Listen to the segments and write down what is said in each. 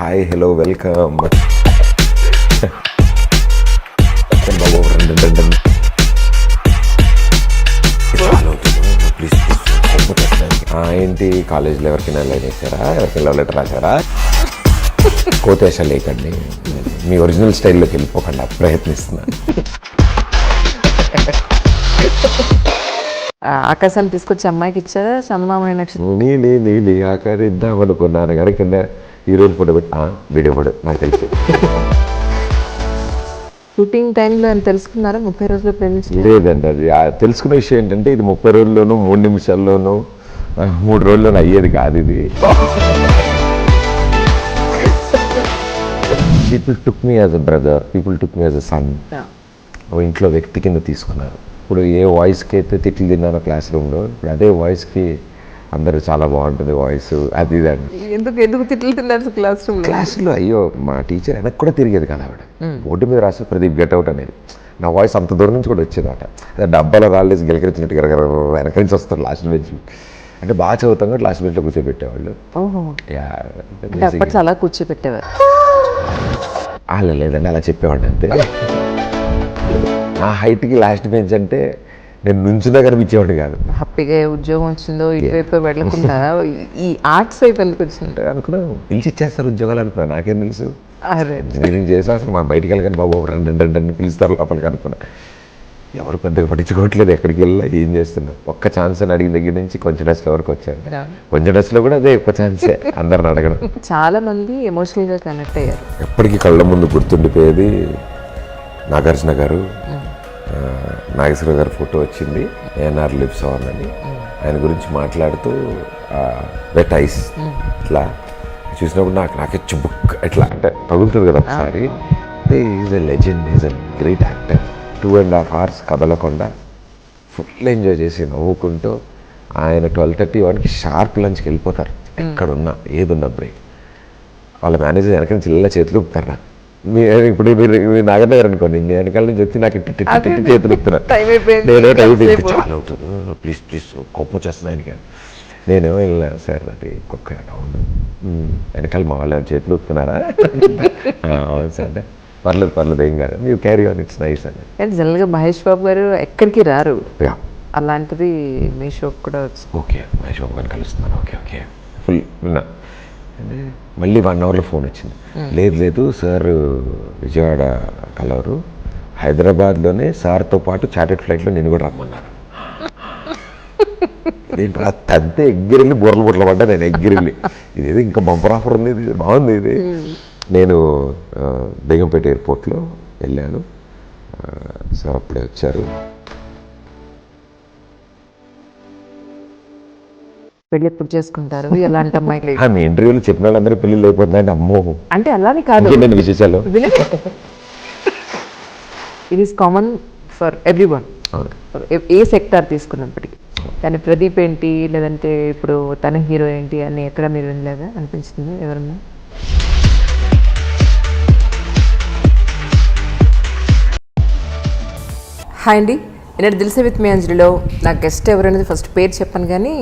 Hi hello welcome. ఏంటి కాలేజీలో ఎవరికైనా లైన్ వేసారా, ఎవరికైనా లవ్ లెటర్ రాశారా? కోతేశ లేకండి, మీ ఒరిజినల్ స్టైల్లోకి వెళ్ళిపోకుండా ప్రయత్నిస్తున్నా. ఆకాశాన్ని తీసుకొచ్చి అమ్మాయికి ఇచ్చారా చందమామ నక్షత్రం? నీలి ఆకారం ఇద్దాం అనుకున్నాను కానీ కింద హీరోయిన్ ఫోటో పెట్టి వీడియో ఫోటో నాకు తెలిసి. షూటింగ్ టైంలో అని తెలుసుకున్నారా 30 రోజులు ప్రేమించి? లేదండి, అది తెలుసుకున్న విషయం ఏంటంటే ఇది 30 రోజుల్లోనూ 3 నిమిషాల్లోనూ 3 రోజుల్లోనూ అయ్యేది కాదు. ఇది people took me as a brother, people took me as a sun. ఇంట్లో వ్యక్తి కింద తీసుకున్నారు. ఇప్పుడు ఏ వాయిస్కి అయితే తిట్లు తిన్నారో క్లాస్ రూమ్లో, ఇప్పుడు అదే వాయిస్కి అందరూ చాలా బాగుంటుంది వాయిస్, అది ఇదండి. ఎందుకు తిట్లు తిన్నారు క్లాస్లో? అయ్యో మా టీచర్ వెనక్కి కూడా తిరిగేది కదా ఆవిడ. బోర్డు మీద రాస్తే ప్రదీప్ గెట్అవుట్ అనేది. నా వాయిస్ అంత దూరం నుంచి కూడా వచ్చేది అట. డబ్బాలో రాళ్ళేసి గెలకరించినట్టు వెనక నుంచి వస్తారు లాస్ట్ బెంచ్. అంటే బాగా చదువుతాం కూడా లాస్ట్ బెంచ్లో కూర్చోబెట్టేవాళ్ళు. అలా కూర్చోబెట్టేవారు? అలా లేదండి, అలా చెప్పేవాడు అంతే. ఆ హైట్కి లాస్ట్ బెంచ్ అంటే నేను నుంచున్నా కనిపించేవాడు కాదు. హ్యాపీగా ఉద్యోగం వచ్చిందో ఇటువైపు వెళ్ళకుండా ఈ ఆర్ట్స్ వైపు ఎందుకు వచ్చింది అనుకున్నా. పిలిచి ఇచ్చేస్తారు ఉద్యోగాలు అనుకున్నా, నాకేం తెలుసు. అరే ఇంజనీరింగ్ చేసా అసలు మా బయటికి వెళ్ళగానే బాబు రెండు పిలుస్తారు లోపలికి అనుకున్నా. ఎవరు పెద్దగా పట్టించుకోవట్లేదు, ఎక్కడికి వెళ్ళా ఏం చేస్తున్నా. ఒక్క ఛాన్స్ అని అడిగిన దగ్గర నుంచి కొంచెం డస్లో వరకు వచ్చాను. కొంచెం డస్లో కూడా అదే ఒక్క ఛాన్సే అందరిని అడగడం. చాలా మంది ఎమోషనల్గా కనెక్ట్ అయ్యారు. ఎప్పటికీ కళ్ళ ముందు గుర్తుండిపోయేది నాగార్జున గారు, నాగేశ్వర గారి ఫోటో వచ్చింది, ఏఎన్ఆర్ లివ్స్ ఆన్ అని. ఆయన గురించి మాట్లాడుతూ వెట్ ఐస్ ఇట్లా చూసినప్పుడు నాకే చుబుక్ ఎట్లా అంటే తగులుతుంది కదా ఒకసారి. Is a legend, is a great actor. 2.5 hours కదలకుండా ఫుల్ ఎంజాయ్ చేసి నవ్వుకుంటూ ఆయన 12:31కి షార్ప్ లంచ్కి వెళ్ళిపోతారు. ఎక్కడున్నా ఏదున్నా బ్రేక్. వాళ్ళ మేనేజర్ వెనక నుంచి ఇలా చేతులు ఊపుతారు. నాకు ఇప్పుడు మీరు నాగన్న గారు అనుకోండి, వెనకాల నుంచి వచ్చి నాకు చేతులు ఊపుతున్నారు. నేను టైం చాలా అవుతుంది, ప్లీజ్ కోపం వచ్చేస్తుంది ఆయనకి. నేను ఇలా సార్ అది కుక్క వెనకాల మా వాళ్ళు చేతులు ఊపుతున్నారా? అవును సార్ అంటే పర్లేదు ఏం కాదు, you carry on, it's nice అని. జనరల్గా మహేష్ బాబు గారు ఎక్కడికి రారు, అలాంటిది మీ షోకి కూడా వచ్చింది. ఓకే, మహేష్ బాబు గారిని కలుస్తున్నాను. ఓకే ఫుల్ విన్నా. మళ్ళీ 1 hourలో ఫోన్ వచ్చింది. లేదు సార్ విజయవాడ కలవరు, హైదరాబాద్లోనే సార్తో పాటు చార్టెడ్ ఫ్లైట్లో నేను కూడా రమ్మన్నారు. నేను తంతే ఎగ్గిరెళ్ళి బుర్రలు పడ్డా. నేను ఎగ్గిరెళ్ళి ఇదేదో ఇంకా బంపర్ ఆఫర్ ఉంది, ఇది బాగుంది. ఇది నేను బేగంపేట ఎయిర్పోర్ట్లో వెళ్ళాను. సార్ అప్పుడే వచ్చారు. పెళ్ళి ఎప్పుడు చేసుకుంటారు? ఎలాంటి అమ్మాయి? మీ ఇంటర్వ్యూలో చెప్పిన వాళ్ళందరూ పెళ్ళి లేకపోతుందండి. అమ్మో అంటే అలానే కాదు, నేను విశేషాలు it is common for everyone, ఏ సెక్టార్ తీసుకున్నప్పటికీ. కానీ ప్రదీప్ ఏంటి, లేదంటే ఇప్పుడు తన హీరో ఏంటి అని ఎక్కడ మీరు వినలేదా అనిపించింది ఎవరన్నా? హాయ్ అండి, నేను దిల్సే విత్ మీ అంజలిలో నా గెస్ట్ ఎవరనేది ఫస్ట్ పేరు చెప్పాను, కానీ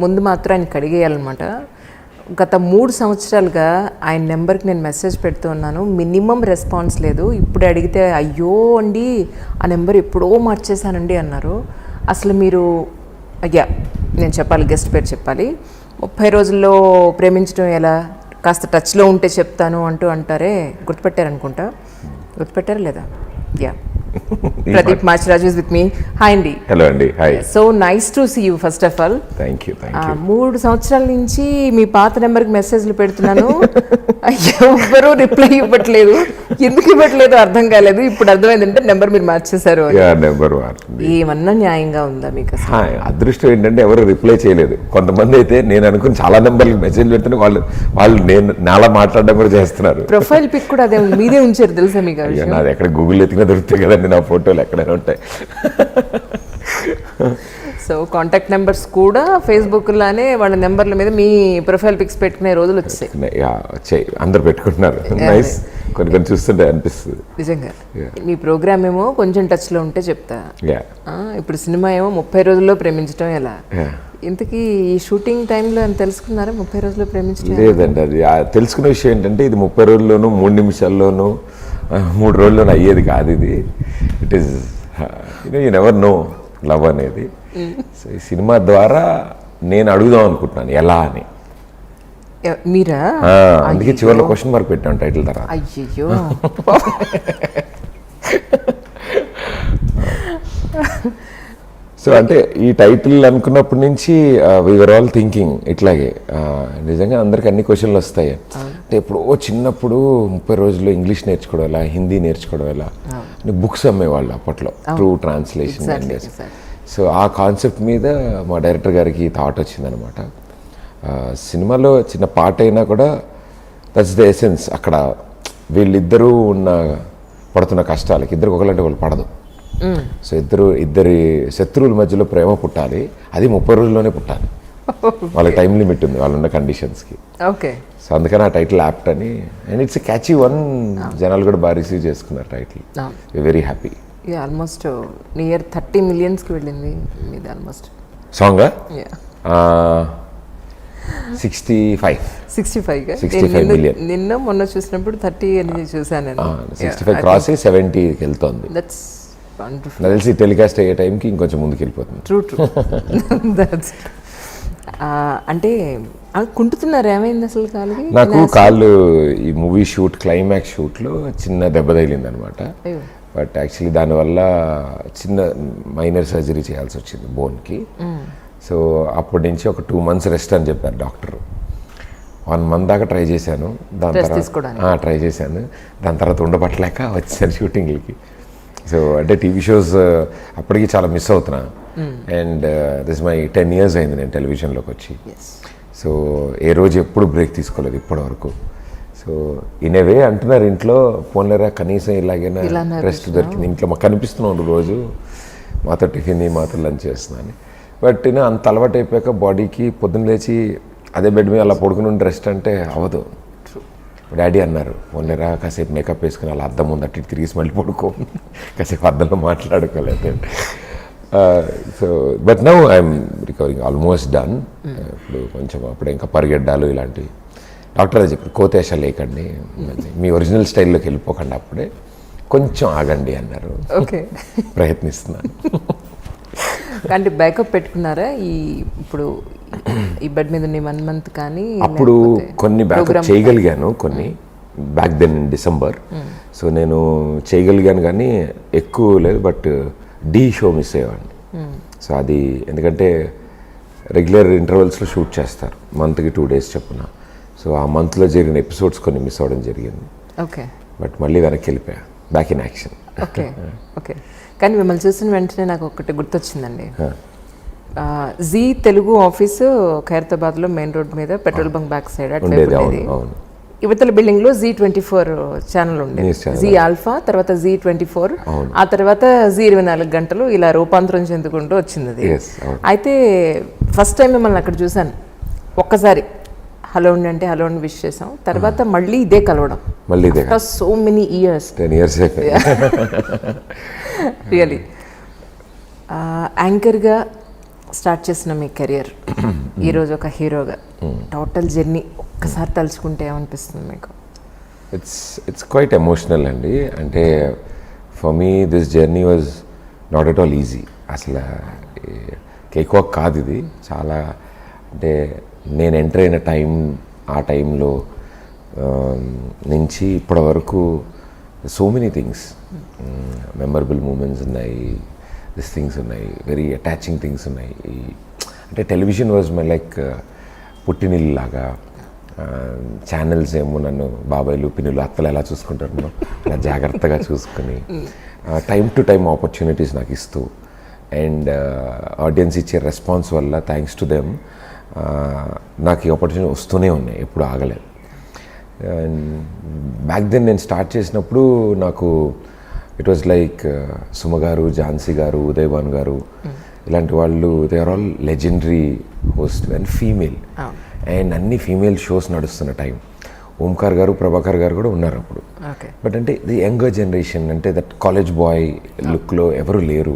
ముందు మాత్రం ఆయనకి అడిగేయాలన్నమాట. గత 3 సంవత్సరాలుగా ఆయన నెంబర్కి నేను మెసేజ్ పెడుతూ ఉన్నాను, మినిమం రెస్పాన్స్ లేదు. ఇప్పుడు అడిగితే అయ్యో అండి ఆ నెంబర్ ఎప్పుడో మార్చేశానండి అన్నారు. అసలు మీరు నేను చెప్పాలి, గెస్ట్ పేరు చెప్పాలి. 30 రోజుల్లో ప్రేమించడం ఎలా, కాస్త టచ్లో ఉంటే చెప్తాను అంటారే, గుర్తుపెట్టారనుకుంటా. గుర్తుపెట్టారా లేదా? Pradeep Machiraju is with me. Hi అండి. హలో అండి. Hi. So nice to see you first of all. Thank you. 3 సంవత్సరాల నుంచి మీ పాత నెంబర్కి మెసేజ్లు పెడుతున్నాను, ఎవ్వరూ రిప్లై ఇవ్వట్లేదు. ఎందుకు ఇవ్వట్లేదు అర్థం కాలేదు. ఇప్పుడు అర్థమైందంటే నెంబర్ మీరు మార్చేశారు. ఏమన్నా న్యాయంగా ఉందా మీకు? అదృష్టం ఏంటంటే ఎవరు రిప్లై చేయలేదు. కొంతమంది అయితే నేను అనుకుని చాలా నెంబర్లు మెసేజ్ పెడుతున్నా, వాళ్ళు నేను నాలా మాట్లాడడం కూడా చేస్తున్నారు. ప్రొఫైల్ పిక్ కూడా అదే మీదే ఉంచారు తెలుసా మీకు? నాది ఎక్కడ గూగుల్ ఎత్తినా దొరుకుతాయి కదండి నా ఫోటోలు, ఎక్కడైనా ఉంటాయి. సో కాంటాక్ట్ నెంబర్స్ కూడా ఫేస్బుక్ లానే వాళ్ళ నెంబర్ల మీద మీ ప్రొఫైల్ పిక్స్ పెట్టుకునే రోజులు వచ్చాయి. అందరు పెట్టుకుంటున్నారు. నైస్. కొన్ని చూస్తుంటే అనిపిస్తుంది నిజంగా. మీ ప్రోగ్రామ్ ఏమో కొంచెం టచ్లో ఉంటే చెప్తా, ఇప్పుడు సినిమా ఏమో 30 రోజుల్లో ప్రేమించడం ఎలా. ఇంతకీ ఈ షూటింగ్ టైంలో అని తెలుసుకున్నారా 30 రోజులు ప్రేమించడం? లేదండి, అది తెలుసుకునే విషయం ఏంటంటే ఇది 30 రోజుల్లోనూ 3 నిమిషాల్లోనూ 3 రోజుల్లోనూ అయ్యేది కాదు. ఇది it is you never know love అనేది. సో ఈ సినిమా ద్వారా నేను అడుగుదాం అనుకుంటున్నాను ఎలా అని. మీరా? అందుకే చివరిలో క్వశ్చన్ మార్క్ పెట్టాను టైటిల్ తర్వాత. అయ్యయ్యో. సో అంటే ఈ టైటిల్ అనుకున్నప్పటి నుంచి వీఆర్ ఆల్ థింకింగ్ ఇట్లాగే. నిజంగా అందరికి అన్ని క్వశ్చన్లు వస్తాయి. అంటే ఎప్పుడో చిన్నప్పుడు 30 రోజుల్లో ఇంగ్లీష్ నేర్చుకోవడం ఎలా, హిందీ నేర్చుకోవడం ఎలా, బుక్స్ అమ్మేవాళ్ళు అప్పట్లో, ట్రూ ట్రాన్స్లేషన్. సో ఆ కాన్సెప్ట్ మీద మా డైరెక్టర్ గారికి థాట్ వచ్చిందనమాట. సినిమాలో చిన్న పాట అయినా కూడా దట్స్ ద ఎసెన్స్. అక్కడ వీళ్ళిద్దరూ పడుతున్న కష్టాలకి ఇద్దరికి ఒకలంటే వాళ్ళు పడదు. సో ఇద్దరి శత్రువుల మధ్యలో ప్రేమ పుట్టాలి, అది 30 రోజుల్లోనే పుట్టాలి. వాళ్ళకి టైం లిమిట్ ఉంది వాళ్ళున్న కండిషన్స్కి. ఓకే. సో అందుకని ఆ టైటిల్ యాప్ట్ అని. And it's catchy one. జనాలు కూడా బాగా రిసీవ్ చేసుకున్నారు title. Very happy. Almost near 30 millionsకి వెళ్ళింది మీది ఆల్మోస్ట్. సాంగా 65 million. నిన్న మొన్న చూసినప్పుడు 30 అని చూసాను. 65 క్రాస్ 70కి వెళ్తుంది. That's wonderful. నాకు తెలిసి టెలికాస్ట్ అయ్యే టైంకి ఇంకొంచెం ముందుకు వెళ్ళిపోతుంది. ట్రూ. దట్స్ అంటే కుంటుతున్నారు. ఏమైంది అసలు కాలుకి? నాకు కాళ్ళు ఈ మూవీ షూట్ క్లైమాక్స్ షూట్లో చిన్న దెబ్బ తగిలింది అనమాట. బట్ యాక్చువల్లీ దానివల్ల చిన్న మైనర్ సర్జరీ చేయాల్సి వచ్చింది బోన్కి. సో అప్పటి నుంచి ఒక 2 months రెస్ట్ అని చెప్పారు డాక్టర్. 1 month దాకా ట్రై చేశాను. దాని తర్వాత ట్రై చేశాను. దాని తర్వాత ఉండబట్టలేక వచ్చాను షూటింగ్లకి. సో అంటే టీవీ షోస్ అప్పటికి చాలా మిస్ అవుతున్నా. అండ్ దిస్ మై 10 years అయింది నేను టెలివిజన్లోకి వచ్చి. సో ఏ రోజు ఎప్పుడు బ్రేక్ తీసుకోలేదు ఇప్పటి వరకు. సో ఇన్ ఏ వే అంటున్నారు ఇంట్లో, పోన్లేరా కనీసం ఇలాగైనా రెస్ట్ దొరికింది. ఇంట్లో మాకు కనిపిస్తున్నాను రోజు, మాతో టిఫిన్ మాతో లంచ్ చేస్తున్నాను. బట్ అంత అలవాటు అయిపోయాక బాడీకి పొద్దున్న లేచి అదే బెడ్ మీద అలా పడుకుని ఉండి రెస్ట్ అంటే అవ్వదు. డాడీ అన్నారు, పోన్లేరా కాసేపు మేకప్ వేసుకుని అలా అద్దం ఉంది అటు తిరిగి మళ్ళీ పడుకో, కాసేపు అద్దంలో మాట్లాడుకోలేదు. So but now I'm recovering, almost done. ఇప్పుడు కొంచెం అప్పుడే ఇంకా పరిగెడ్డాలు ఇలాంటివి. డాక్టర్ అది చెప్పారు, కోతేషాలు లేకండి, మీ ఒరిజినల్ స్టైల్లోకి వెళ్ళిపోకండి, అప్పుడే కొంచెం ఆగండి అన్నారు. ఓకే, ప్రయత్నిస్తున్నాను. అంటే బ్యాకప్ పెట్టుకున్నారా ఇప్పుడు ఈ బెడ్ మీద 1 month కానీ? అప్పుడు కొన్ని బ్యాకప్ చేయగలిగాను, కొన్ని back then in December. So నేను చేయగలిగాను కానీ ఎక్కువ లేదు. బట్ డి షో మిస్ అయ్యేవాడిని. సో అది ఎందుకంటే రెగ్యులర్ ఇంటర్వెల్స్లో షూట్ చేస్తారు, మంత్కి 2 days చొప్పున. సో ఆ మంత్లో జరిగిన ఎపిసోడ్స్ కొన్ని మిస్ అవ్వడం జరిగింది. ఓకే, బట్ మళ్ళీ వెనక్కి వెళ్ళిపోయా, back in action. Okay okay. కానీ మిమ్మల్ని చూసిన వెంటనే నాకు ఒకటి గుర్తొచ్చిందండి. జీ తెలుగు ఆఫీసు ఖైరతాబాద్లో మెయిన్ రోడ్ మీద పెట్రోల్ బంక్ బ్యాక్ సైడ్ అట్వైపు ఉండేది. యువతల బిల్డింగ్లో Z24 ఛానల్ ఉండేది. జీ ఆల్ఫా, తర్వాత Z24, ఆ తర్వాత Z24 గంటలు, ఇలా రూపాంతరం చెందుకుంటూ వచ్చింది అది. అయితే ఫస్ట్ టైం మిమ్మల్ని అక్కడ చూశాను. ఒక్కసారి హలో అండి అంటే హలో అని విష్ చేసాం. తర్వాత మళ్ళీ ఇదే కలవడం, మళ్ళీ so many years, 10 years really. యాంకర్గా స్టార్ట్ చేసిన మీ కెరియర్ ఈరోజు ఒక హీరోగా టోటల్ జర్నీ ఒక్కసారి తలుచుకుంటే ఏమనిపిస్తుంది మీకు? ఇట్స్ క్వైట్ ఎమోషనల్ అండి. అంటే for me this journey was not at all easy. అసలు కేక్ వాక్ కాదు ఇది. చాలా అంటే నేను ఎంటర్ అయిన ఆ టైంలో నుంచి ఇప్పటి వరకు so many things, memorable moments ఉన్నాయి, దిస్ థింగ్స్ ఉన్నాయి, వెరీ అటాచింగ్ థింగ్స్ ఉన్నాయి. అంటే టెలివిజన్ వాజ్ మై లైక్ పుట్టినిల్లు లాగా. ఛానల్స్ ఏమో నన్ను బాబాయ్లు పిన్నులు అత్తలు ఎలా చూసుకుంటారో అలా జాగ్రత్తగా చూసుకుని టైం టు టైం ఆపర్చునిటీస్ నాకు ఇస్తూ, అండ్ ఆడియన్స్ ఇచ్చే రెస్పాన్స్ వల్ల థ్యాంక్స్ టు దెమ్ నాకు ఈ ఆపర్చునిటీ వస్తూనే ఉన్నాయి, ఎప్పుడు ఆగలేదు. బ్యాక్ దెన్ నేను స్టార్ట్ చేసినప్పుడు నాకు ఇట్ వాజ్ లైక్ సుమ గారు, ఝాన్సీ గారు, ఉదయ్ భాన్ గారు, ఇలాంటి వాళ్ళు they are all legendary host and female. And అన్ని ఫీమేల్ షోస్ నడుస్తున్న టైం. ఓంకార్ గారు, ప్రభాకర్ గారు కూడా ఉన్నారు అప్పుడు. బట్ అంటే ది యంగర్ జనరేషన్, అంటే దట్ కాలేజ్ బాయ్ లుక్లో ఎవరు లేరు.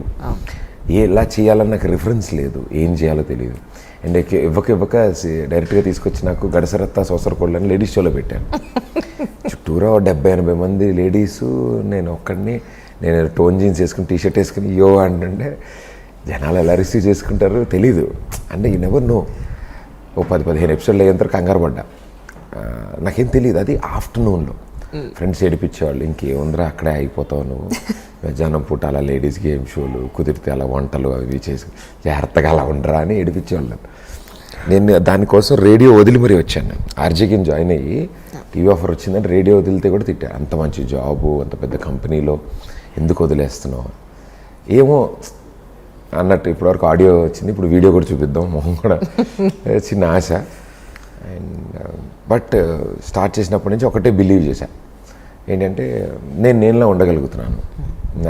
ఎలా చేయాలని నాకు రిఫరెన్స్ లేదు, ఏం చేయాలో తెలియదు. అండ్ ఇవ్వక డైరెక్ట్గా తీసుకొచ్చి నాకు గడసరత్తా సోసరకోళ్ళని లేడీస్ షోలో పెట్టాను. చుట్టూరా 70-80 మంది లేడీసు, నేను ఒక్కడిని. నేను టోన్ జీన్స్ వేసుకుని టీషర్ట్ వేసుకుని యో అంటే జనాలు ఎలా రిసీవ్ చేసుకుంటారో తెలీదు. అంటే యూ నెవర్ నో. ఓ 10-15 ఎపిసోడ్లు అయ్యేంత కంగారు పడ్డా. నాకేం తెలియదు. అది ఆఫ్టర్నూన్లో ఫ్రెండ్స్ ఏడిపించేవాళ్ళు, ఇంకేముందిరా అక్కడే అయిపోతావు నువ్వు, మధ్యాహ్నం పూట అలా లేడీస్ గేమ్ షోలు, కుదిరితే అలా వంటలు అవి చేసి జాగ్రత్తగా అలా ఉండరా అని ఏడిపించేవాళ్ళు. నేను దానికోసం రేడియో వదిలి మరీ వచ్చాను. ఆర్జేకిని జాయిన్ అయ్యి టీవీ ఆఫర్ వచ్చిందంటే రేడియో వదిలితే కూడా తిట్టాను. అంత మంచి జాబు, అంత పెద్ద కంపెనీలో ఎందుకు వదిలేస్తున్నావు ఏమో అన్నట్టు. ఇప్పటివరకు ఆడియో వచ్చింది, ఇప్పుడు వీడియో కూడా చూపిద్దాం, మొహం కూడా చిన్న ఆశ. అండ్ బట్ స్టార్ట్ చేసినప్పటి నుంచి ఒకటే బిలీవ్ చేశాను, ఏంటంటే నేనులా ఉండగలుగుతున్నాను.